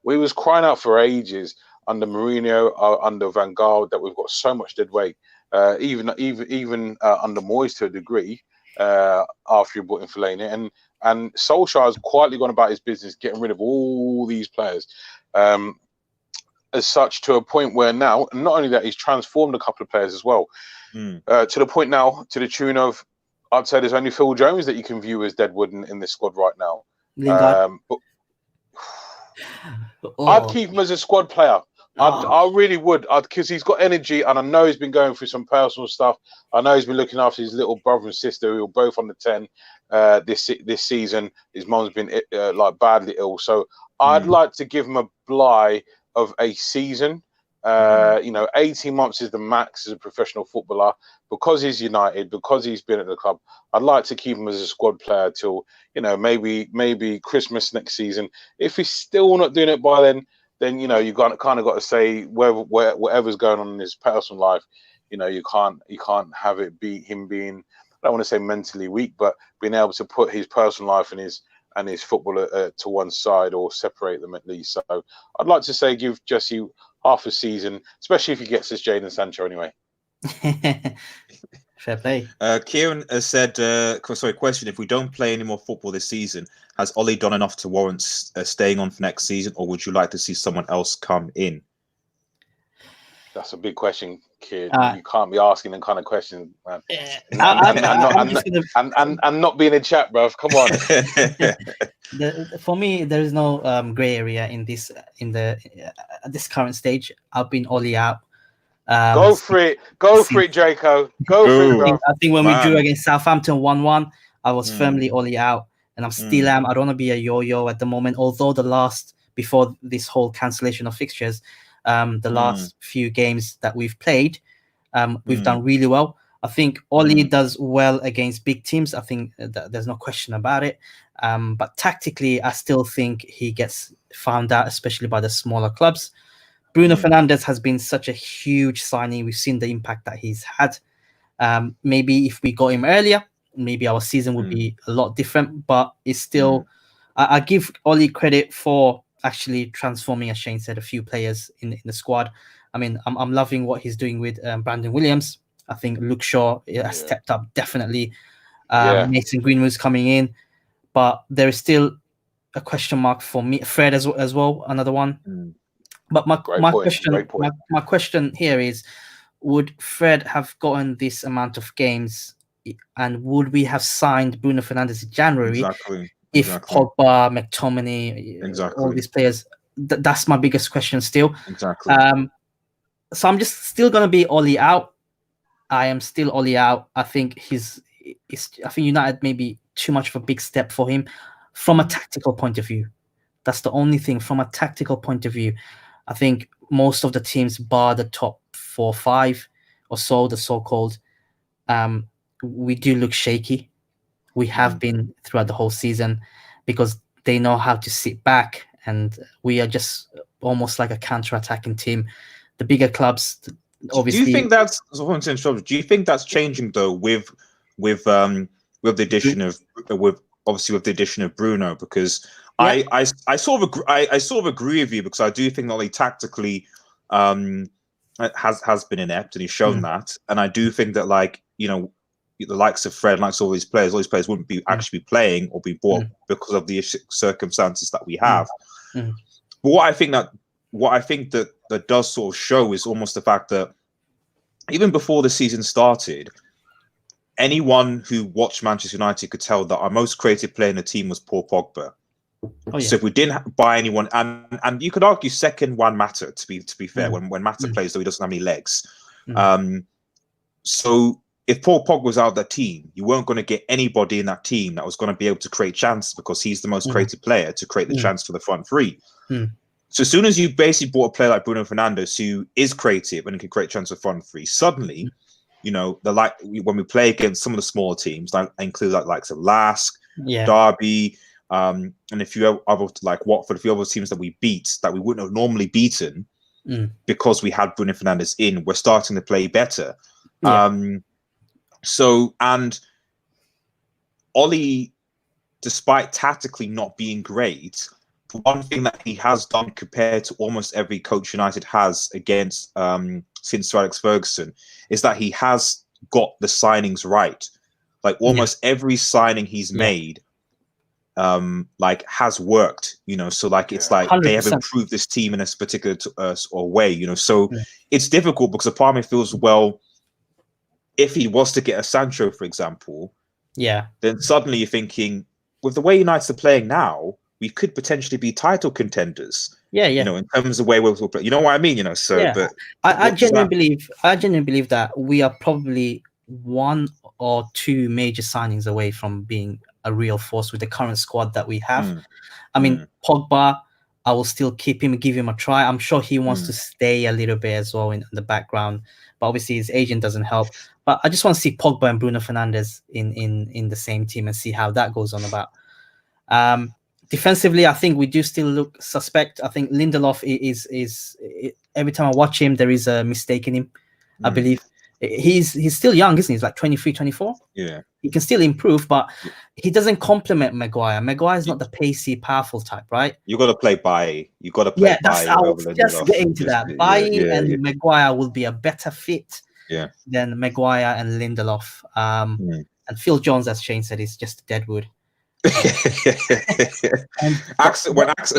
We was crying out for ages under Mourinho, under Van Gaal, that we've got so much dead weight. Even under Moyes to a degree, after you brought in Fellaini, and Solskjaer has quietly gone about his business, getting rid of all these players, as such, to a point where now, not only that, he's transformed a couple of players as well, to the point now, to the tune of, I'd say there's only Phil Jones that you can view as deadwood in this squad right now. I'd keep him as a squad player. I really would, because he's got energy, and I know he's been going through some personal stuff. I know he's been looking after his little brother and sister, who are both on the 10 this season. His mum's been badly ill, so I'd like to give him a bly of a season. 18 months is the max as a professional footballer, because he's United, because he's been at the club. I'd like to keep him as a squad player till maybe Christmas next season. If he's still not doing it by then you kind of got to say whatever's going on in his personal life, you can't have it be him being, I don't want to say mentally weak, but being able to put his personal life and his and his football to one side, or separate them at least. So I'd like to say give Jesse half a season, especially if he gets his Jadon Sancho anyway. Fair play. Kieran has said, question, if we don't play any more football this season, has Ollie done enough to warrant staying on for next season, or would you like to see someone else come in? That's a big question, kid. You can't be asking them kind of questions, man. And not being in chat, bruv. Come on. For me, there is no grey area in this this current stage. I've been Ollie out. Go for it, Draco. Go for it, bro. I think when we drew against Southampton 1-1, I was firmly Ollie out, and I'm still am. I don't want to be a yo-yo at the moment. Although before this whole cancellation of fixtures, the last few games that we've played, we've done really well. I think Ollie does well against big teams. I think there's no question about it. But tactically, I still think he gets found out, especially by the smaller clubs. Bruno Fernandes has been such a huge signing. We've seen the impact that he's had. Maybe if we got him earlier, maybe our season would be a lot different. But it's still, I give Ollie credit for actually transforming, as Shane said, a few players in the squad. I mean, I'm loving what he's doing with Brandon Williams. I think Luke Shaw has stepped up, definitely. Mason Greenwood's coming in. But there is still a question mark for me. Fred as well, another one. But my question here is, would Fred have gotten this amount of games, and would we have signed Bruno Fernandes in January if Pogba, McTominay, all these players? That's my biggest question still. So I'm just still going to be Ollie out. I am still Ollie out. I think I think United may be too much of a big step for him from a tactical point of view. That's the only thing. From a tactical point of view, I think most of the teams, bar the top 4 or 5 or so, the so-called, we do look shaky. We have been throughout the whole season, because they know how to sit back, and we are just almost like a counter-attacking team. The bigger clubs, obviously. Do you think that's? Do you think that's changing though with the addition of Bruno? Because I sort of agree with you, because I do think that he tactically has been inept, and he's shown that. And I do think that, like, you know, the likes of Fred, likes all these players wouldn't be actually be playing or be bought because of the circumstances that we have. But what I think that does sort of show is almost the fact that even before the season started, anyone who watched Manchester United could tell that our most creative player in the team was Paul Pogba. So if we didn't buy anyone, and you could argue second Juan Mata, to be fair, when Mata plays, though he doesn't have any legs. So if Paul Pogba was out of that team, you weren't going to get anybody in that team that was going to be able to create chances, because he's the most creative player to create the chance for the front three. So as soon as you basically bought a player like Bruno Fernandes, who is creative and can create chances for front three, suddenly, you know, when we play against some of the smaller teams, that include likes of Lask, Derby, and a few other, like Watford, a few other teams that we beat that we wouldn't have normally beaten because we had Bruno Fernandes in, we're starting to play better. So, and Ollie, despite tactically not being great, one thing that he has done compared to almost every coach United has against since Sir Alex Ferguson is that he has got the signings right. Like almost every signing he's made like has worked, you know, so like it's like 100%. They have improved this team in a particular way, you know, so it's difficult, because a part of me feels, well, if he was to get a Sancho, for example, then suddenly you're thinking, with the way United are playing now, we could potentially be title contenders. You know, in terms of the way we'll play. You know what I mean? You know, so but I genuinely believe that we are probably 1 or 2 major signings away from being a real force with the current squad that we have. I mean, Pogba, I will still keep him and give him a try. I'm sure he wants to stay a little bit as well in the background, but obviously his agent doesn't help. But I just want to see Pogba and Bruno Fernandes in the same team and see how that goes on about. Defensively, I think we do still look suspect. I think Lindelof is every time I watch him, there is a mistake in him, I believe. he's still young, isn't he? He's like 23, 24. Yeah. He can still improve, but he doesn't complement Maguire. Maguire is not the pacey, powerful type, right? You got to play Bailly. You got to play That's Bailly I over was Lindelof. just getting to that. Bailly and Maguire will be a better fit than Maguire and Lindelof. And Phil Jones, as Shane said, is just deadwood. As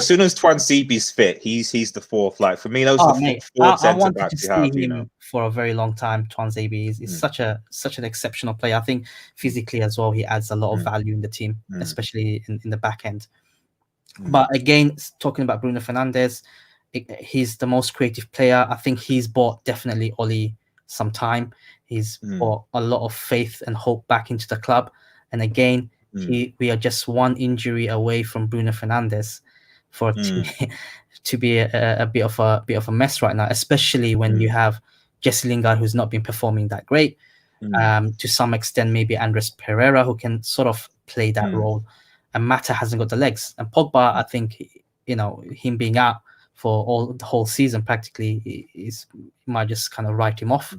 soon as Twanzebe's fit, he's the fourth. Like for me, those are the four centre backs you have. You know, for a very long time, Twanzebe is such an exceptional player. I think physically as well, he adds a lot of value in the team, especially in the back end. But again, talking about Bruno Fernandes, he's the most creative player. I think he's bought definitely Oli some time. He's brought a lot of faith and hope back into the club. And again, we are just one injury away from Bruno Fernandes for it to be a bit of a mess right now, especially when you have Jesse Lingard, who's not been performing that great. To some extent, maybe Andres Pereira, who can sort of play that role, and Mata hasn't got the legs. And Pogba, I think, him being out for the whole season practically might just kind of write him off.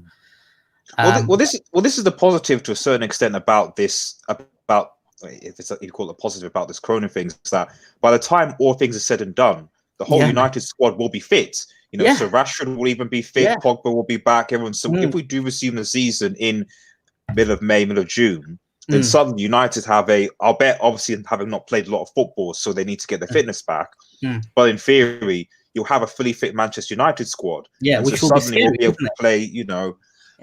This is the positive to a certain extent about this, about if it's you call it positive about this Corona thing, is that by the time all things are said and done, the whole United squad will be fit. So Rashford will even be fit. Pogba will be back. Everyone. So if we do resume the season in middle of May, middle of June, then suddenly United have I'll bet, obviously, having not played a lot of football, so they need to get their fitness back. But in theory, you'll have a fully fit Manchester United squad. Which so will suddenly we'll be able to play.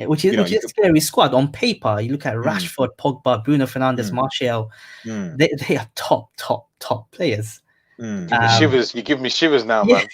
Which is a scary squad on paper. You look at Rashford, Pogba, Bruno Fernandes, Martial. They are top players. You give me shivers now, man.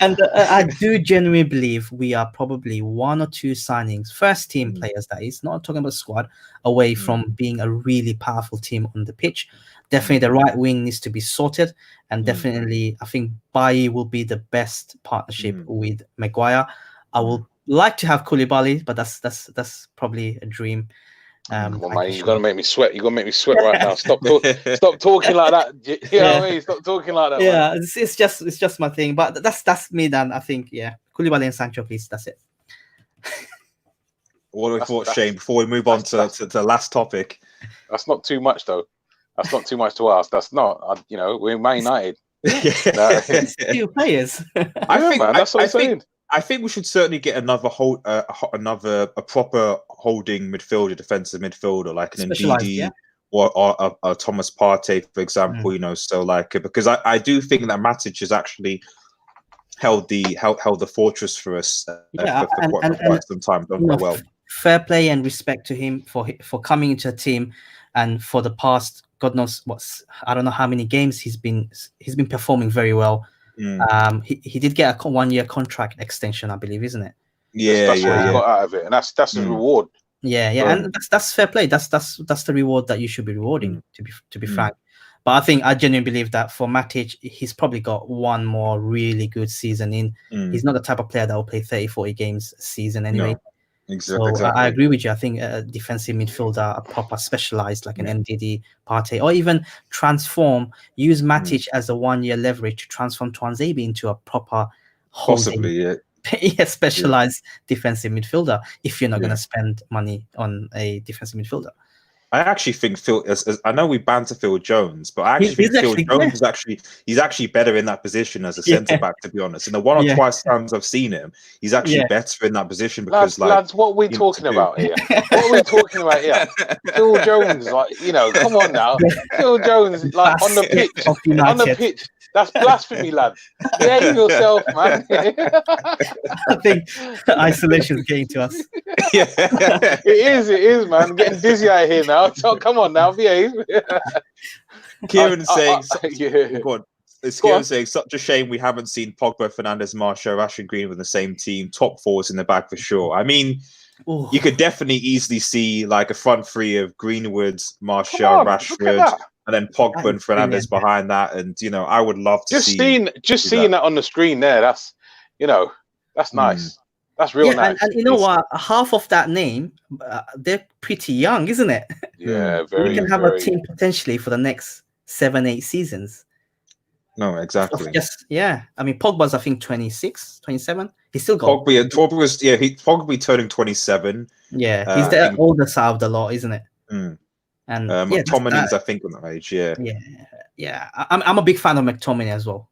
And I do genuinely believe we are probably one or two signings, first team players, that is, not talking about squad, away from being a really powerful team on the pitch. Definitely the right wing needs to be sorted, and definitely I think Bailly will be the best partnership with Maguire. I would like to have Koulibaly, but that's probably a dream. Come on, man, you're gonna make me sweat. You're gonna make me sweat right now. Stop talking like that. You know what I mean? Stop talking like that. Yeah, man. It's just my thing. But that's me. Then I think Koulibaly and Sancho, please. That's it. What do we thought, Shane? Before we move on to the last topic, that's not too much, though. That's not too much to ask. That's not. We're Man United. Few players. That's what I'm saying. I think we should certainly get another proper holding midfielder, defensive midfielder, like an Ndidi or a Thomas Partey, for example. So because I do think that Matic has actually held the fortress for us for quite some time. Done quite well. Fair play and respect to him for coming into a team, and for the past, God knows I don't know how many games he's been performing very well. He did get a 1-year contract extension, I believe, isn't it? That's what he got out of it, and that's his reward. And that's fair play. That's the reward that you should be rewarding, to be frank. But I think I genuinely believe that for Matic, he's probably got one more really good season in. He's not the type of player that will play 30-40 games a season anyway. No. Exactly. I agree with you. I think a defensive midfielder, a proper specialized like an MDD, Partey, or even use Matic as a 1-year leverage to transform Twanzebe into a proper possibly specialized defensive midfielder if you're not going to spend money on a defensive midfielder. I actually think Phil. I know we banter Phil Jones, but I actually think Phil Jones is actually better in that position as a centre back. To be honest, in the one or twice times I've seen him, he's actually better in that position because, lads, what are we talking about here? What are we talking about here? Phil Jones, come on now, Phil Jones, on the pitch. That's blasphemy, lad. Behave yourself, man. I think isolation is getting to us. It is, man. I'm getting dizzy out here now. So come on now, behave. Kieran saying, Kieran saying, such a shame we haven't seen Pogba, Fernandes, Martial, Rashford, Greenwood in the same team. Top fours in the back for sure. I mean, you could definitely easily see like a front three of Greenwood, Martial, Rashford. And then Pogba and Fernandes behind that, and I would love to seeing that on the screen there. That's that's nice. That's real nice. And you know what? Half of that name, they're pretty young, isn't it? Yeah, very. We can have a team potentially for the next 7-8 seasons. No, exactly. Yes, yeah. I mean, Pogba's I think 26, 27. He's still got. Pogba was Pogba turning 27. Yeah, he's the oldest out of the lot, isn't it? Mm. And McTominay's I think on that age. Yeah. Yeah. I'm a big fan of McTominay as well.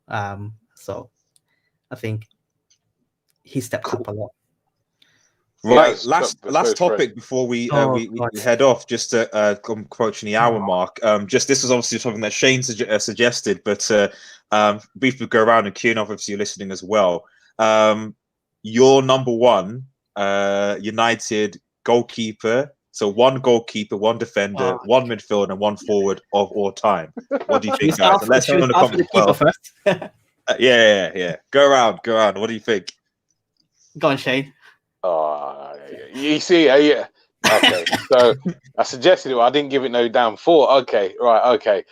So I think he stepped up a lot. Right, last topic before we head off, just to approaching the hour mark. Just this was obviously something that Shane suggested, but briefly go around, and Kieran, obviously you're listening as well. Your number one United goalkeeper. So one goalkeeper, one defender, one midfielder, and one forward of all time. What do you think, guys? Unless you want to comment as well. First. Yeah. Go around. What do you think? Go on, Shane. You see, yeah. Okay, so I suggested it. I didn't give it no damn thought. Okay, right. Okay.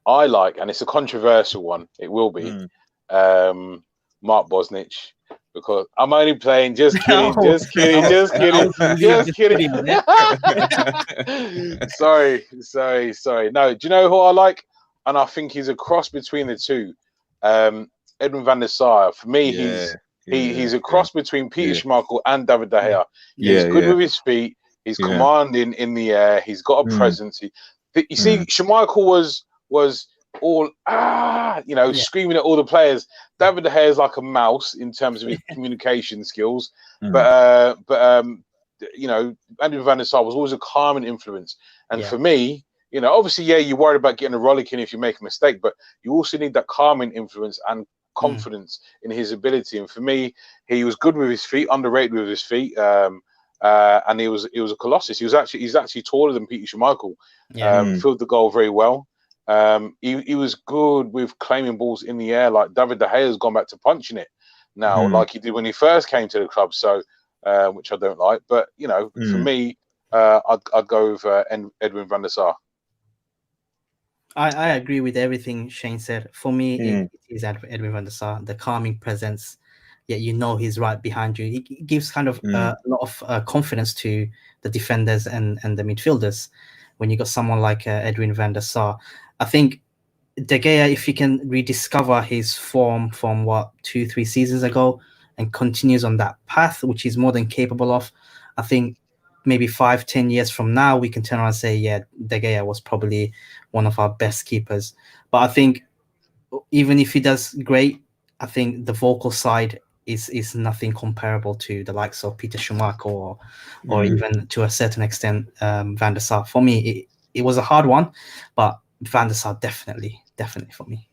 I like, and it's a controversial one. It will be Mark Bosnich, because I'm only playing. Just kidding. Just kidding. Sorry. No, do you know who I like? And I think he's a cross between the two. Edwin Van Der Sar. For me, he's a cross between Peter Schmeichel and David De Gea. He's good with his feet. He's commanding in the air. He's got a presence. You see, Schmeichel was all screaming at all the players. David De Gea is like a mouse in terms of his communication skills, but Edwin Van Der Sar was always a calming influence. And for me, obviously, you're worried about getting a rollicking if you make a mistake, but you also need that calming influence and confidence in his ability. And for me, he was good with his feet, underrated with his feet, and he was a colossus. He's actually taller than Peter Schmeichel. Filled the goal very well. He was good with claiming balls in the air. Like David De Gea has gone back to punching it now, like he did when he first came to the club. So, which I don't like, but for me, I'd go with Edwin Van Der Sar. I agree with everything Shane said. For me, it is Edwin Van Der Sar, the calming presence. Yeah, he's right behind you. He gives kind of a lot of confidence to the defenders and the midfielders. When you got someone like Edwin Van Der Sar, I think De Gea, if he can rediscover his form from 2-3 seasons ago and continues on that path, which he's more than capable of, I think maybe 5-10 years from now, we can turn around and say, De Gea was probably one of our best keepers. But I think even if he does great, I think the vocal side is nothing comparable to the likes of Peter Schmeichel or even to a certain extent Van Der Sar. For me, it was a hard one, but Van Der Sar definitely for me.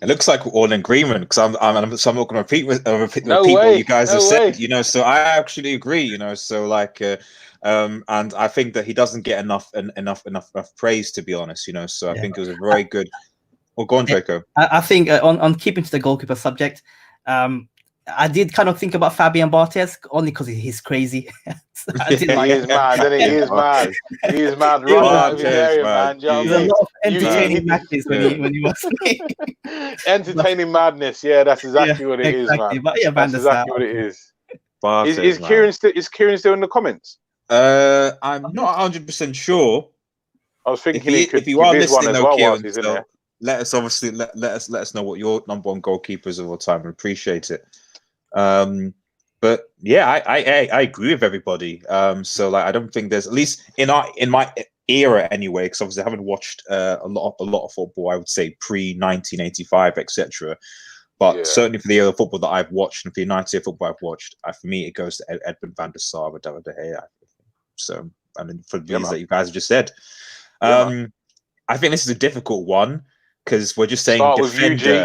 It looks like we're all in agreement, because I'm not going to repeat what you guys have said. So I actually agree. So like, and I think that he doesn't get enough praise, to be honest. So I think it was a very good. Well, go on, Draco. I think on keeping to the goalkeeper subject, I did kind of think about Fabian Barthez only because he's crazy. He is mad, isn't he? He is mad. He is mad. Right out of his area, man. There's a lot of entertaining matches when he was playing. Entertaining madness. Yeah, that's exactly what it is, man. But that's exactly what it is. Barthez, is Kieran still in the comments? I'm not 100% sure. I was thinking if you are listening, though, Kieran, so let us obviously let us know what your number one goalkeepers of all time. I appreciate it. But yeah, I agree with everybody. So like, I don't think there's, at least in my era anyway, because obviously I haven't watched a lot of football. I would say pre 1985, etc. But certainly for the era of football that I've watched, and for the United football I've watched, for me it goes to Edwin Van Der Sar with David De Gea. So I mean, for the reasons that you guys have just said, I think this is a difficult one. Because we're just saying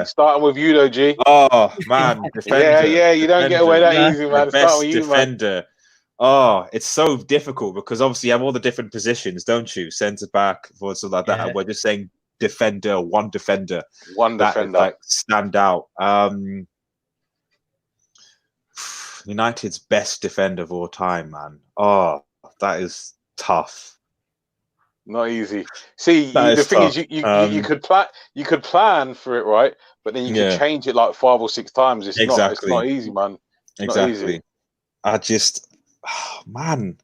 Starting with you, though, G. Oh, man. Defender. Yeah. You don't get away that easy, man. Best defender. Man. Oh, it's so difficult because obviously you have all the different positions, don't you? Centre back, or something like that. We're just saying defender, one defender. Like, stand out. United's best defender of all time, man. Oh, that is tough. Not easy. See, the thing is, you could plan for it, right? But then you could change it like 5 or 6 times. It's not easy, man. It's not easy. I just, man,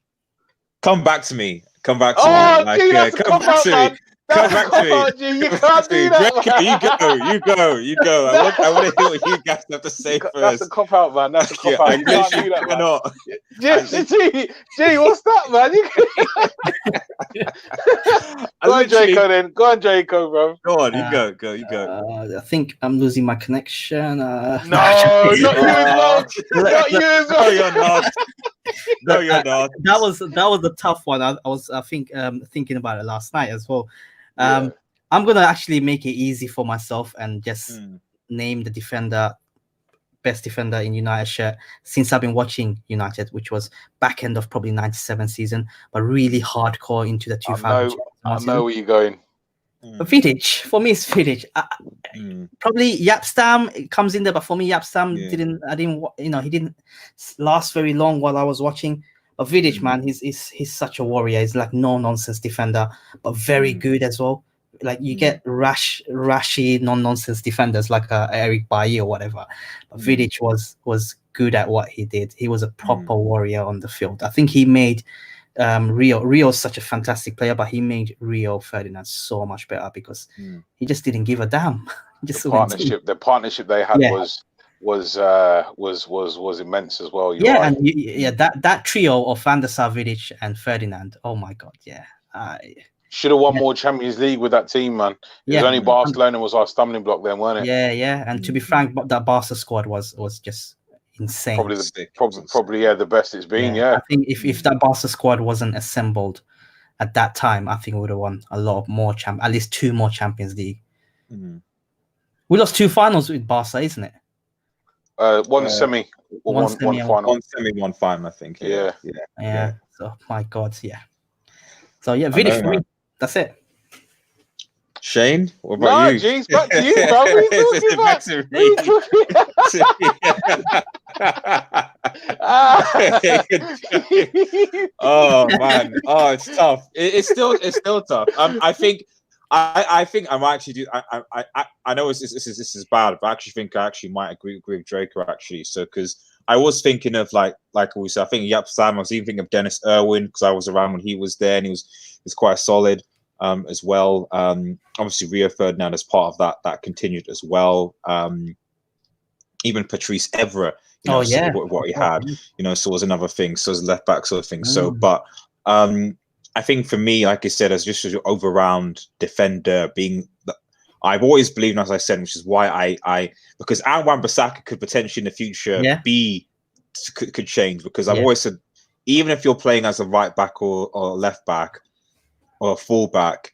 come back to me. Come back to Oh, me. Like, gee, that's a come cop back out, to man. me. That's Come a back cop to me. out, G. You Come can't back to me. do that, Draco, man. you go. I want to hear what you guys have to say That's a first. cop out, man. That's a cop Yeah, out. I You can't literally do that, man. cannot. Gee, what's that, man? I Go on, literally- Draco, then. Go on, Draco, bro. Go on, you go. I think I'm losing my connection. No, not you as well. Not you as No, well. you're not. No, you're not. That was a tough one. I was thinking about it last night as well. Yeah. I'm gonna actually make it easy for myself and just Mm. name the best defender in United shirt since I've been watching United, which was back end of probably 97 season, but really hardcore into the 2000. I know where you're going. But Vidic, for me, it's Vidic. Probably Jaap Stam comes in there, but for me, Jaap Stam he didn't last very long while I was watching. But Vidic, man, he's such a warrior. He's like no nonsense defender, but very good as well. Like you get rashy non nonsense defenders like Eric Bailly or whatever. But Vidic was good at what he did. He was a proper warrior on the field. I think he made Rio's such a fantastic player, but he made Rio Ferdinand so much better because he just didn't give a damn. The partnership they had was immense as well. That trio of Van Der Sar, Vidic, and Ferdinand. Oh my god, should have won more Champions League with that team, man. It was only Barcelona was our stumbling block then, weren't it? Yeah. And to be frank, that Barca squad was just insane. Probably the best it's been. I think if that Barca squad wasn't assembled at that time, I think we would have won a lot more at least 2 more Champions League. We lost 2 finals with Barca, isn't it? One semi, one final. One semi, one final, I think. Yeah. So my God, So Vidic for me. That's it. Shane, what about you? Jeez, back to you, bro. What are you talking about? Oh man, it's tough. It's still tough. I think I might actually do. I know this is bad, but I actually think I might agree with Draco actually. So because I was thinking of like we said, I think Jaap Stam. I was even thinking of Dennis Irwin because I was around when he was there and he was quite solid as well. Obviously Rio Ferdinand as part of that continued as well. Even Patrice Evra, what he had, so was another thing. So was left back sort of thing. So, but I think for me, like I said, as just an over-round defender, I've always believed, as I said, which is why because Wan-Bissaka could potentially in the future could change, because I've always said, even if you're playing as a right back or left back or a full back,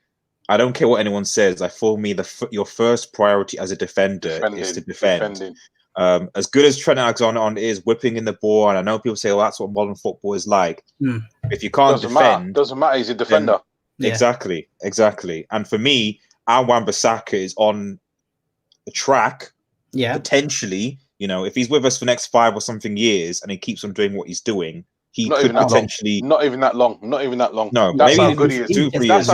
I don't care what anyone says. For me, your first priority as a defender is to defend. As good as Trent Alexander-Arnold is whipping in the ball, and I know people say, "Oh, that's what modern football is like." If you can't defend, doesn't matter. He's a defender. Exactly. And for me, Wan-Bissaka is on the track. Potentially, if he's with us for the next 5 or something years, and he keeps on doing what he's doing, he could potentially not even that long. No, that's maybe how good he is. 2-3 years.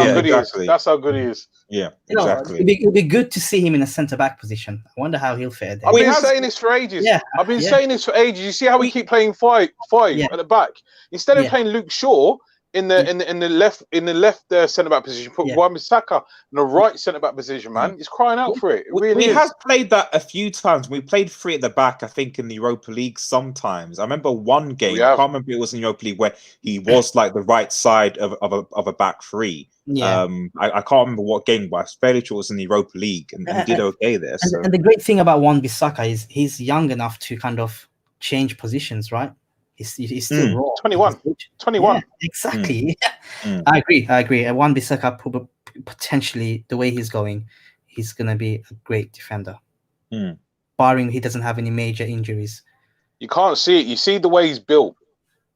That's how good he is. Yeah, exactly. It'd be good to see him in a centre back position. I wonder how he'll fit there. I've been saying this for ages. You see how we keep playing five at the back instead of playing Luke Shaw in the left centre back position. Put Wan-Bissaka in the right centre back position. Man, he's crying out for it. We have played that a few times. We played 3 at the back, I think, in the Europa League sometimes. I remember one game. I can't remember, it was in Europa League where he was like the right side of a back 3. I can't remember what game, but I'm fairly sure it was in the Europa League, and he did okay there. And the great thing about Wan-Bissaka is he's young enough to kind of change positions, right? He's still raw. 21. Yeah, exactly. I agree. And Wan-Bissaka potentially, the way he's going, he's going to be a great defender. Barring he doesn't have any major injuries. You can't see it. You see the way he's built,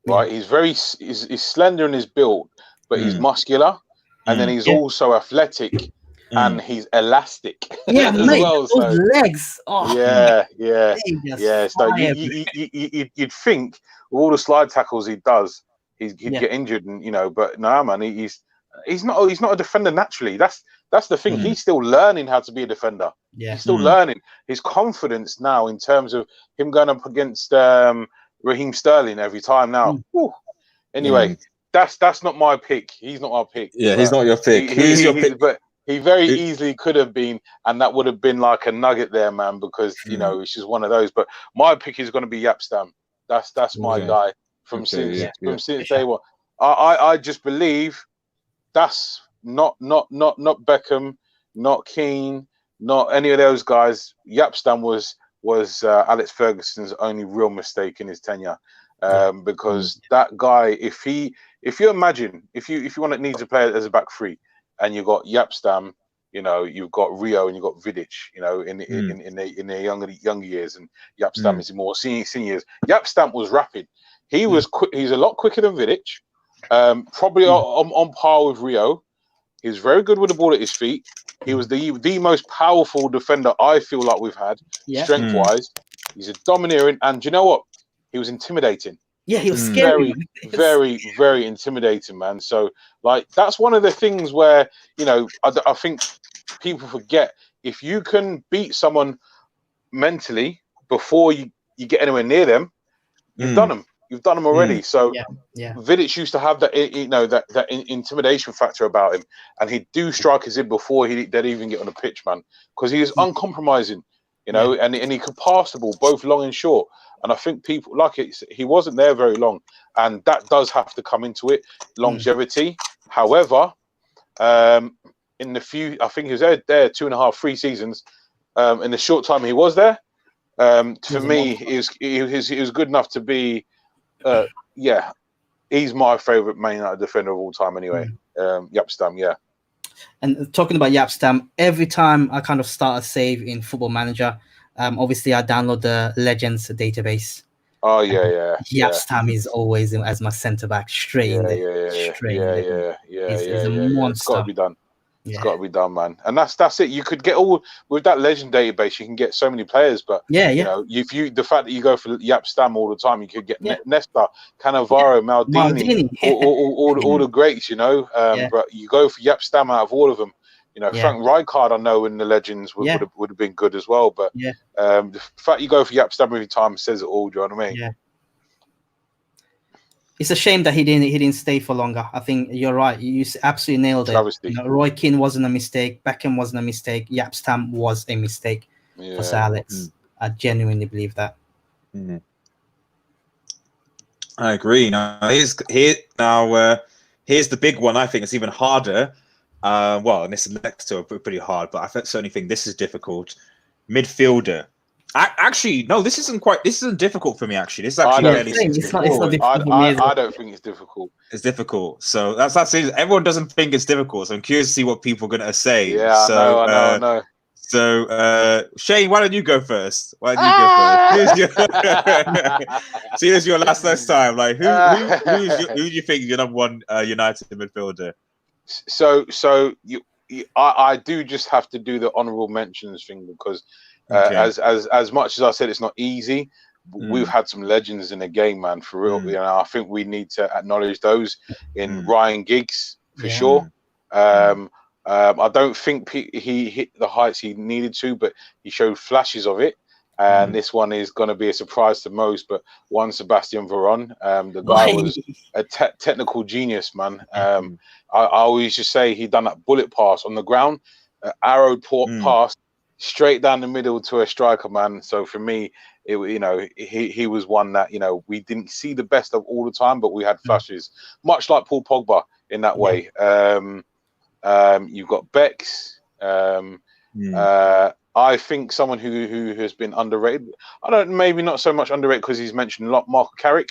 right? He's he's slender in his build, but he's muscular, and then he's also athletic. And he's elastic as well. Those legs. Oh, yeah. So you'd think with all the slide tackles he does, he'd get injured, and but no, man, he's not a defender naturally. That's the thing. He's still learning how to be a defender. He's still learning. His confidence now in terms of him going up against Raheem Sterling every time now. Anyway. that's not my pick. He's not my pick. Yeah, he's not your pick. Who's your pick? But he very easily could have been, and that would have been like a nugget there, man. Because it's just one of those. But my pick is going to be Jaap Stam. That's my guy from since day one. I just believe that's not Beckham, not Keane, not any of those guys. Jaap Stam was Alex Ferguson's only real mistake in his tenure, because that guy, if you imagine, if you want to need to play as a back three, and you've got Jaap Stam, you've got Rio and you've got Vidic, in their younger years, and Jaap Stam is in more senior years. Jaap Stam was rapid. He was quick. He's a lot quicker than Vidic, probably on par with Rio. He was very good with the ball at his feet. He was the most powerful defender I feel like we've had, strength-wise. He's a domineering, and do you know what? He was intimidating. Yeah, he was scary. Very, very intimidating, man. So, like, that's one of the things where, I think people forget, if you can beat someone mentally before you get anywhere near them, you've done them. You've done them already. So Vidic used to have that, that intimidation factor about him, and he'd do strikers in before they'd even get on the pitch, man, because he was uncompromising, and he could pass the ball both long and short. And I think people like it. He wasn't there very long, and that does have to come into it. Longevity. However, in the I think he was there 2.5, 3 seasons. In the short time he was there, for me, he was good enough to be. He's my favourite Man United defender of all time. Anyway, Jaap Stam. Yeah. And talking about Jaap Stam, every time I kind of start a save in Football Manager, obviously I download the Legends database. Oh yeah. Jaap Stam is always as my centre back, straight in there. He's a monster. It's got to be done. It's got to be done, man. And that's it. You could get with that Legend database. You can get so many players, but if the fact that you go for Jaap Stam all the time, you could get Nesta, Cannavaro, Maldini. All the greats, But you go for Jaap Stam out of all of them. Frank Rijkaard, I know in the Legends would have been good as well. But the fact you go for Jaap Stam every time says it all. Do you know what I mean? Yeah. It's a shame that he didn't stay for longer. I think you're right. You absolutely nailed it. Roy Keane wasn't a mistake. Beckham wasn't a mistake. Jaap Stam was a mistake for Sir Alex. I genuinely believe that. I agree. Now here's the big one. I think it's even harder. And this is next to pretty hard, but I certainly think this is difficult. Midfielder. Actually, no, this isn't difficult for me. Actually, this is actually fairly difficult. I don't think it's difficult. It's difficult. So that's it. Everyone doesn't think it's difficult. So I'm curious to see what people are going to say. Yeah, I know. So Shane, why don't you go first? See, this is your last time. Like, who do you think is your number one United midfielder? So I do just have to do the honourable mentions thing, because as much as I said it's not easy, we've had some legends in the game, man, for real. I think we need to acknowledge those in Ryan Giggs for sure. I don't think he hit the heights he needed to, but he showed flashes of it. And this one is going to be a surprise to most, but Sebastian Veron, the guy was a technical genius, man. I always just say he done that bullet pass on the ground, arrow pass straight down the middle to a striker, man. So for me, he was one that we didn't see the best of all the time, but we had flashes, much like Paul Pogba in that way. You've got Bex. I think someone who has been underrated. Maybe not so much underrated because he's mentioned a lot, Marco Carrick.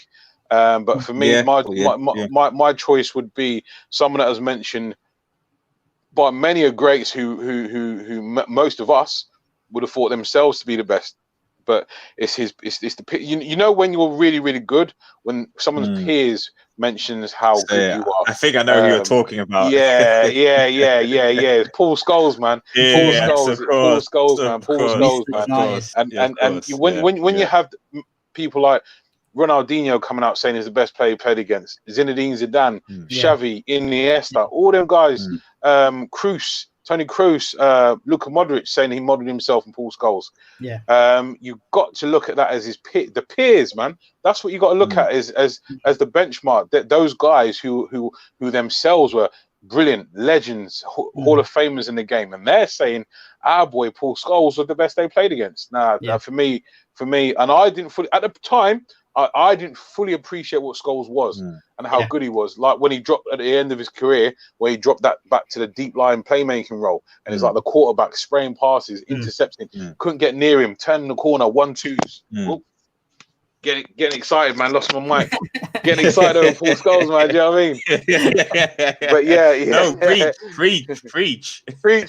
But for me, my choice would be someone that was mentioned by many of greats who most of us would have thought themselves to be the best. But it's the when you're really, really good, when someone's peers mentions how good you are. I think I know who you're talking about. Yeah. It's Paul Scholes, man. Paul Scholes, man. And when you have people like Ronaldinho coming out saying he's the best player he played against, Zinedine Zidane, Xavi, Iniesta, all them guys, Cruz, Tony Kroos, Luka Modric saying he modelled himself in Paul Scholes. Yeah. You got to look at that as the peers, man. That's what you got to look at as the benchmark. Those guys who themselves were brilliant legends, Hall of Famers in the game, and they're saying our boy Paul Scholes was the best they played against. For me, and I didn't fully at the time. I didn't fully appreciate what Scholes was and how good he was. Like when he dropped at the end of his career, where he dropped that back to the deep line playmaking role, and it's like the quarterback spraying passes, intercepting, couldn't get near him, turning the corner, 1-2s. Getting excited, man. Lost my mic. Getting excited over Paul Scholes, man. Do you know what I mean? But yeah. No, preach,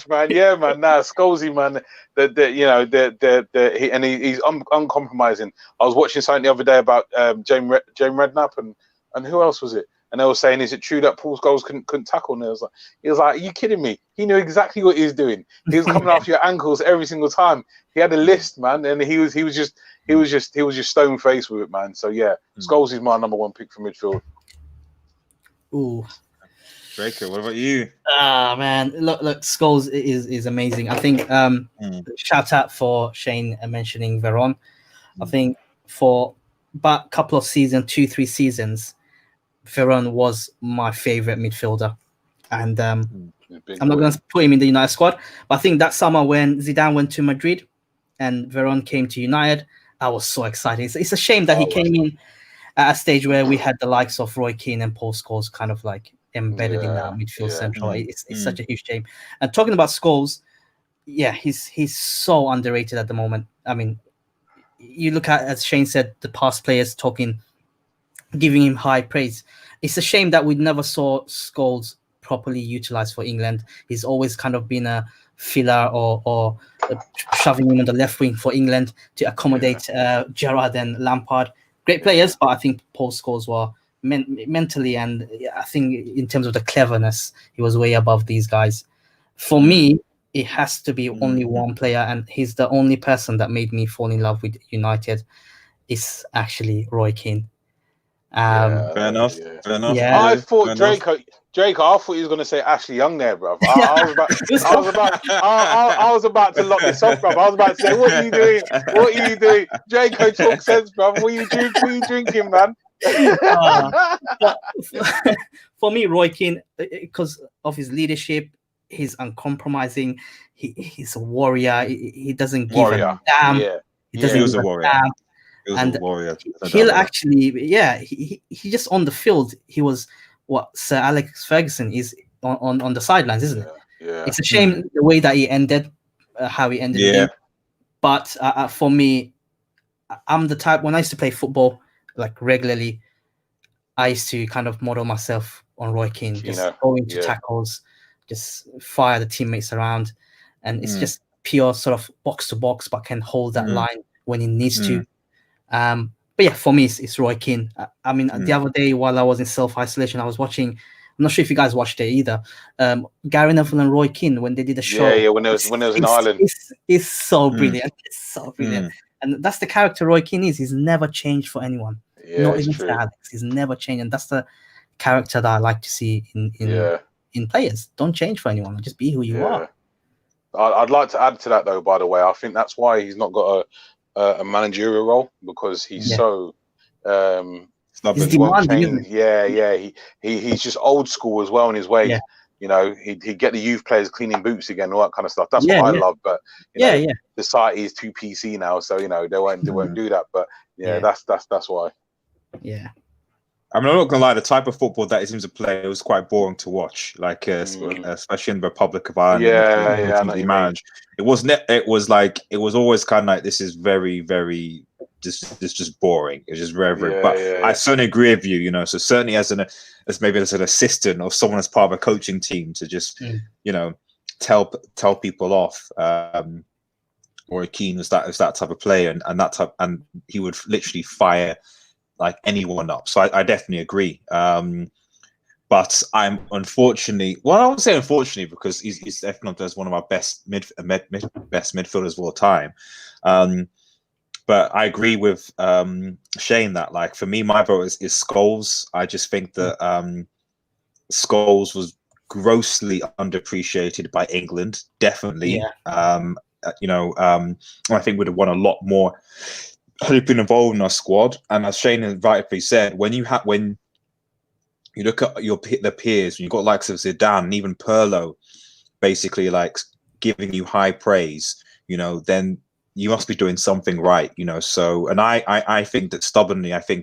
man. Yeah, man. Nah, Scholesy, man. He's uncompromising. I was watching something the other day about James Redknapp and who else was it? And they were saying, is it true that Paul Scholes couldn't tackle? And he was like, are you kidding me? He knew exactly what he was doing. He was coming after your ankles every single time. He had a list, man, and he was just stone faced with it, man. So yeah, Scholes is my number one pick for midfield. Ooh, Draco, what about you? Man, look, Scholes is amazing. I think shout out for Shane mentioning Veron. I think for about a couple of seasons, 2-3 seasons, Veron was my favorite midfielder, and I'm not going to put him in the United squad, but I think that summer when Zidane went to Madrid and Veron came to United, I was so excited. It's a shame that he came in at a stage where we had the likes of Roy Keane and Paul Scholes kind of like embedded in that midfield central. It's such a huge shame. And talking about Scholes, yeah, he's so underrated at the moment. I mean, you look at, as Shane said, the past players giving him high praise. It's a shame that we never saw Scholes properly utilized for England. He's always kind of been a filler or shoving him on the left wing for England to accommodate Gerrard and Lampard. Great players, but I think Paul Scholes were mentally and I think in terms of the cleverness, he was way above these guys. For me, it has to be only one player, and he's the only person that made me fall in love with United. Is actually Roy Keane. Fair enough. Yeah. I thought Draco, I thought he was going to say Ashley Young there, bro. I was about to lock this off, bro. I was about to say, what are you doing? What are you doing? Draco, talk sense, bro. What are you drinking, man? For me, Roy Keane, because of his leadership, he's uncompromising. He's a warrior. He doesn't give a damn. He was a warrior. He was a warrior. He'll actually, he just on the field, he was what Sir Alex Ferguson is on the sidelines, isn't it? Yeah. It's a shame the way that he ended, how he ended the game. But for me, I'm the type, when I used to play football, like regularly, I used to kind of model myself on Roy Keane, just go into tackles, just fire the teammates around. And it's just pure sort of box to box, but can hold that line when he needs to. But yeah, for me, it's Roy Keane. I mean, the other day while I was in self-isolation, I was watching, I'm not sure if you guys watched it either, Gary Neville and Roy Keane, when they did a show. Yeah, when it was in Ireland. It's so brilliant. It's so brilliant. And that's the character Roy Keane is. He's never changed for anyone. Not even for Alex. He's never changed. And that's the character that I like to see in players. Don't change for anyone. Just be who you are. I'd like to add to that, though, by the way. I think that's why he's not got a managerial role, because he's so he's demanding, he's just old school as well in his way. You know, he'd get the youth players cleaning boots again, all that kind of stuff. That's what I love. But society is too PC now, so they won't do that. But that's why. Yeah. I mean, I'm not gonna lie. The type of football that he seems to play, it was quite boring to watch. Like, especially in the Republic of Ireland. He managed. It was always kind of like, this is very, very just boring. It's just very, very. But I certainly agree with you. You know, so certainly as an assistant or someone as part of a coaching team to just tell people off. Roy Keane was that type of player, and he would literally fire like anyone up. So I definitely agree. But I'm unfortunately, I would say unfortunately, because he's definitely one of our best midfielders of all time. But I agree with Shane that, like, for me, my vote is Scholes. I just think that Scholes was grossly underappreciated by England. Definitely. Yeah. I think would have won a lot more had he been involved in our squad. And as Shane rightfully said, when you look at the peers, when you've got likes of Zidane and even Pirlo, basically like giving you high praise, then you must be doing something right, So, and I think that stubbornly, I feel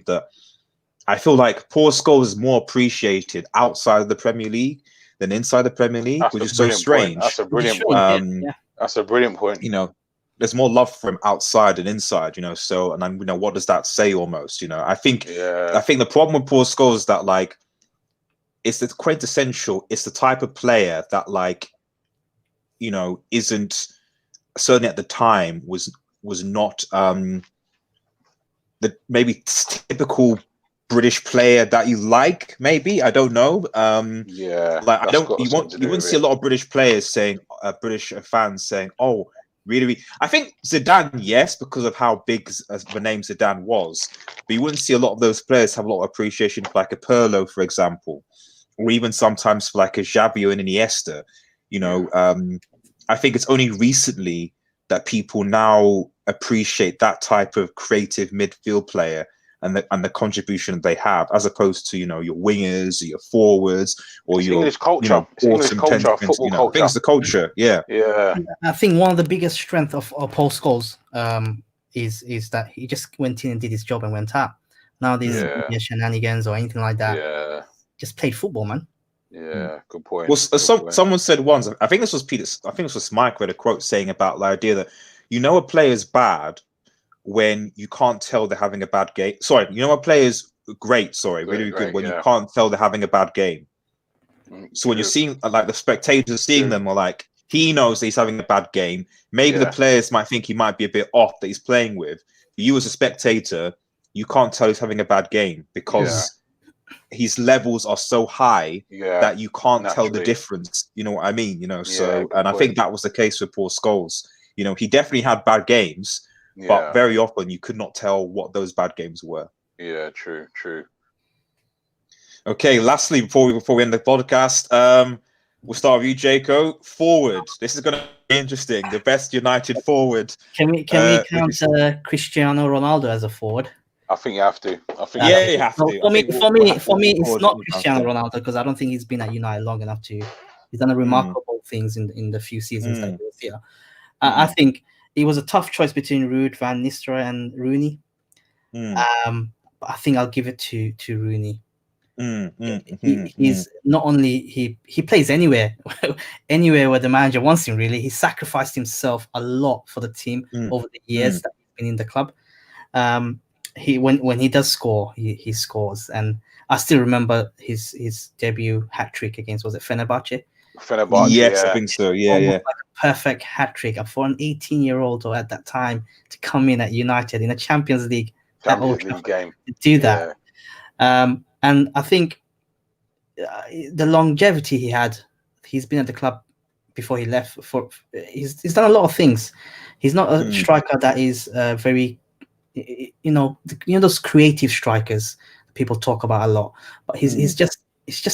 like Paul Scholes is more appreciated outside of the Premier League than inside the Premier League, which is so strange. That's a brilliant point. That's a brilliant point. There's more love for him outside than inside, So, and then, what does that say almost? I think the problem with Paul Scholes is that like it's the quintessential. It's the type of player that like, isn't certainly at the time was not the maybe typical British player that you like. Maybe I don't know. Like you wouldn't see a lot of British players saying, British fans saying, "Oh, really?" I think Zidane, yes, because of how big the name Zidane was, but you wouldn't see a lot of those players have a lot of appreciation for like a Pirlo, for example, or even sometimes for like a Xavi and Iniesta. I think it's only recently that people now appreciate that type of creative midfield player and the contribution they have, as opposed to your wingers, or your forwards, or it's your English culture. It's English culture, football culture. I think it's the culture. Yeah. I think one of the biggest strengths of Paul Scholes is that he just went in and did his job and went out. Now these shenanigans or anything like that. Just played football, man. Yeah, good point. Well, someone said once, I think this was Peter, I think this was Mike, read a quote saying about the idea that a player's bad when you can't tell they're having a bad game. Sorry, a player's great, really good when you can't tell they're having a bad game. So when you're seeing like the spectators seeing them, are like, he knows that he's having a bad game. Maybe the players might think he might be a bit off that he's playing with. But you as a spectator, you can't tell he's having a bad game because his levels are so high that you can't tell the difference. You know what I mean? So, and I think that was the case with Paul Scholes. He definitely had bad games, but very often you could not tell what those bad games were. Yeah, true. Okay, lastly, before we end the podcast, we'll start with you, Jaco. Forward. This is going to be interesting. The best United forward. Can we count Cristiano Ronaldo as a forward? I think you have to. You have to. For me, it's not Cristiano Ronaldo because I don't think he's been at United long enough to. He's done a remarkable things in the few seasons that he was here. I think it was a tough choice between Ruud Van Nistelrooy and Rooney. But I think I'll give it to Rooney. He's not only he plays anywhere where the manager wants him. Really, he sacrificed himself a lot for the team over the years that he's been in the club. When he does score, he scores, and I still remember his debut hat trick against, was it Fenerbahce? Yes, I think so. Yeah. Like a perfect hat trick for an 18-year-old or at that time to come in at United in a Champions League game to do that. And I think the longevity he had, he's been at the club before he left. He's done a lot of things. He's not a striker that is very, those creative strikers people talk about a lot. But he's just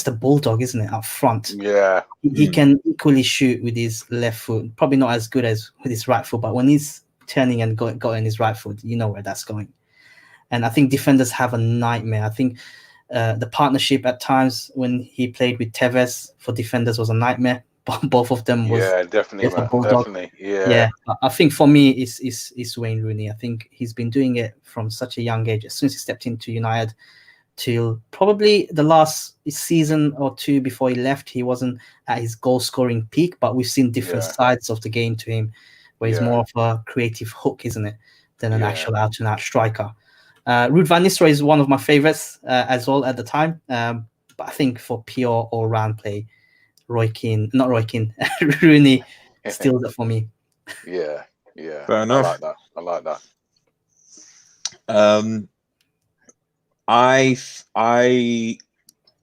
a bulldog, isn't it? Up front, he can equally shoot with his left foot. Probably not as good as with his right foot, but when he's turning and going his right foot, you know where that's going. And I think defenders have a nightmare. I think the partnership at times when he played with Tevez for defenders was a nightmare. Both of them was definitely. I think for me it's Wayne Rooney. I think he's been doing it from such a young age. As soon as he stepped into United till probably the last season or two before he left, he wasn't at his goal scoring peak, but we've seen different sides of the game to him where he's more of a creative hook, isn't it, than an actual out and out striker. Ruud Van Nistelrooy is one of my favorites as well at the time. But I think for pure all-round play, Rooney steals it for me. Yeah. Fair enough. I like that.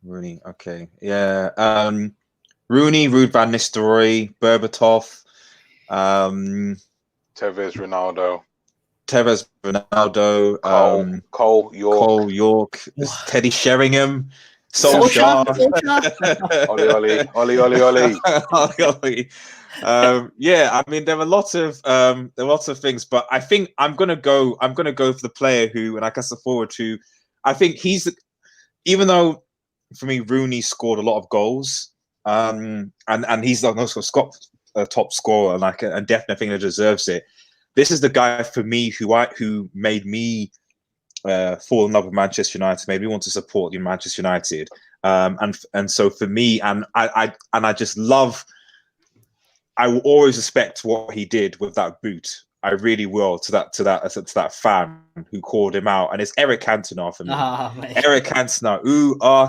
Rooney. Okay. Yeah. Rooney, Ruud Van Nistelrooy, Berbatov, Tevez, Ronaldo, Cole York, Teddy Sheringham. Solskjaer. Oli. Yeah, I mean there are lots of things, but I think I'm gonna go for the player who, and I guess the forward who, I think even though for me Rooney scored a lot of goals, and he's also a top scorer, and definitely think he deserves it. This is the guy for me who made me fall in love with Manchester United, made me want to support Manchester United, and so for me, and I just love. I will always respect what he did with that boot. I really will to that fan who called him out, and it's Eric Cantona for me. Eric Cantona,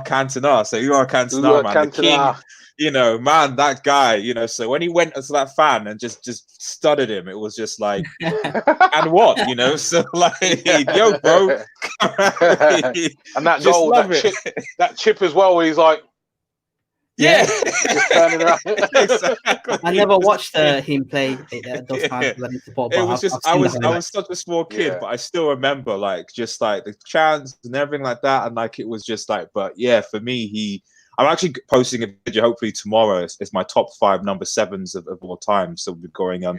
Cantona. So Cantona, man, the king. Man, that guy. So when he went to that fan and just studded him, it was just like, and what, So like, yo, bro, and that goal, that chip as well, where he's like. Yeah, exactly. I never watched him play those times. It was just I was such a small kid, but I still remember just the chants and everything like that, and it was just but yeah, for me, I'm actually posting a video hopefully tomorrow. It's my top 5 number 7s of all time, so we're going on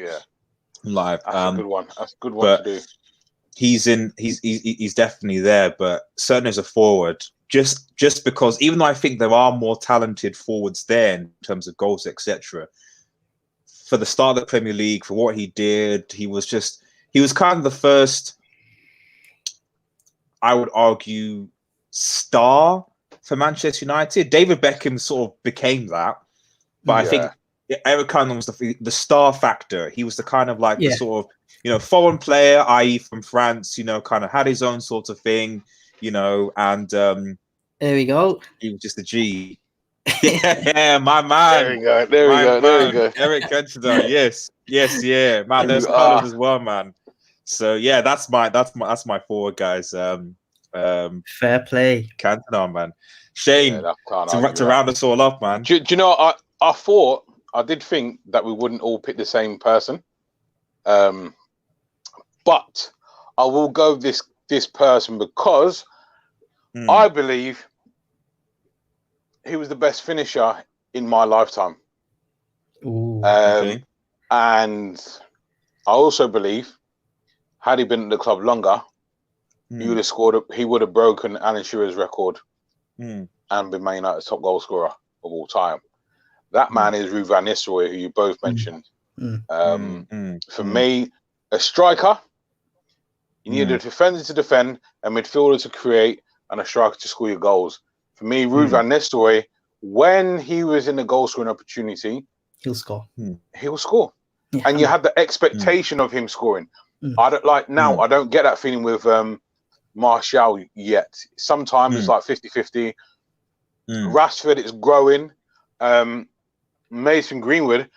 live. That's a good one. That's a good one to do. He's definitely there, but certainly as a forward. Just because, even though I think there are more talented forwards there in terms of goals, etc. For the start of the Premier League, for what he did, he was kind of the first, I would argue, star for Manchester United. David Beckham sort of became that, but I think Eric Cantona was the star factor. He was the kind of the sort of foreign player, i.e. from France. Kind of had his own sort of thing. And there we go. He was just a G. Yeah, my man. There we go. Eric Cantona. Yes, yeah, man. There's colours as well, man. So yeah, that's my forward, guys. Fair play, Cantona, man. Shane, to round us all up, man. Do you know? I did think that we wouldn't all pick the same person, but I will go this person because I believe he was the best finisher in my lifetime. Ooh, okay. And I also believe, had he been at the club longer, he would have scored. He would have broken Alan Shearer's record and been Man United's top goal scorer of all time. That man is Ruud van Nistelrooy, who you both mentioned. For me, a striker, you need a defender to defend, a midfielder to create, and a striker to score your goals. For me, Ruud van Nistelrooy, when he was in the goal scoring opportunity, he'll score. He'll score, and you had the expectation of him scoring. I don't now. I don't get that feeling with Martial yet. Sometimes it's 50-50. Rashford is growing. Mason Greenwood,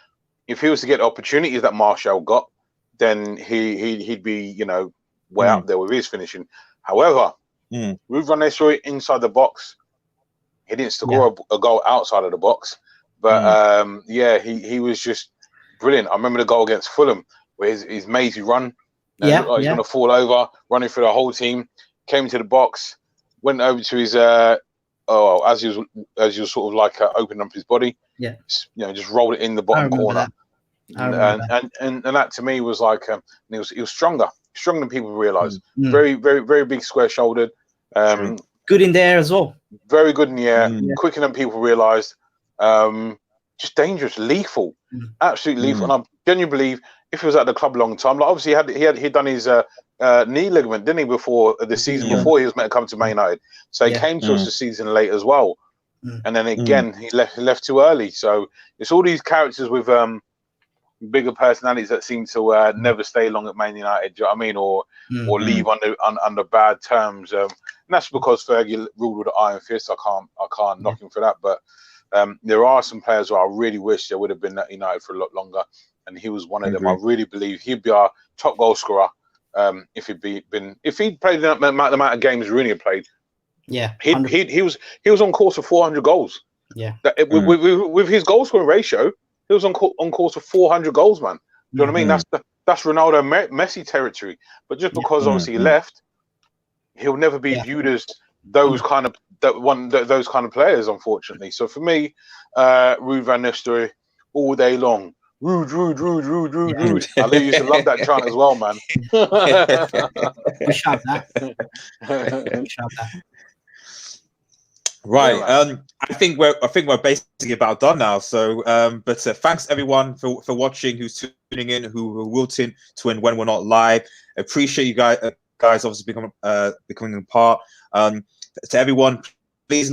if he was to get the opportunities that Martial got, then he'd be way up there with his finishing. However, Ruud van Nistelrooy inside the box, he didn't score a goal outside of the box, but he was just brilliant. I remember the goal against Fulham where his mazy run, he's going to fall over, running through the whole team, came to the box, went over to his as he was sort of opening up his body, just rolled it in the bottom corner. And that to me was he was stronger than people realize. Very, very, very big, square-shouldered. Good in there as well. Very good in the air. Quicker than people realized. Just dangerous, lethal, absolutely lethal. And I genuinely believe if he was at the club a long time, obviously he'd done his knee ligament, didn't he? Before the season before he was meant to come to Man United, so he came to us the season late as well. And then again, he left too early. So it's all these characters with bigger personalities that seem to never stay long at Man United. Do you know what I mean? Or leave under bad terms. And that's because Fergie ruled with an iron fist. I can't knock him for that. But there are some players who I really wish they would have been at United for a lot longer, and he was one of them. I really believe he'd be our top goal scorer if he'd played the amount of games Rooney had played. Yeah, he was on course for 400 goals. Yeah, with his goal scoring ratio, he was on course for 400 goals, man. Do you know what I mean? That's Ronaldo Messi territory. But just because obviously he left, he'll never be viewed as those kind of those kind of players, unfortunately. So for me, Ruud van Nistelrooy all day long. Ruud. I used to love that chant as well, man. We shot that. We shot that. Right. Yeah, I think we're basically about done now. So, but thanks everyone for watching, who's tuning in, who will tune in when we're not live. Appreciate you guys obviously becoming a part. To everyone, please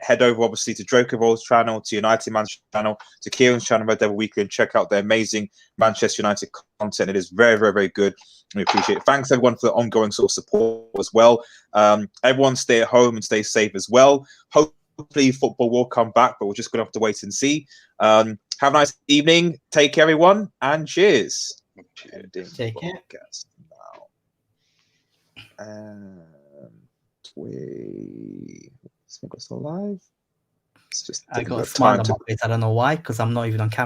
head over obviously to Drokovol's channel, to United Man's channel, to Kieran's channel, Red Devil Weekly, and check out their amazing Manchester United content. It is very, very, very good. We appreciate it. Thanks everyone for the ongoing sort of support as well. Everyone stay at home and stay safe as well. Hopefully football will come back, but we're just going to have to wait and see. Have a nice evening. Take care, everyone, and cheers. Take care. And we think we're still live. It's just I taking got a a bit of smile time on to my face. I don't know why, because I'm not even on camera.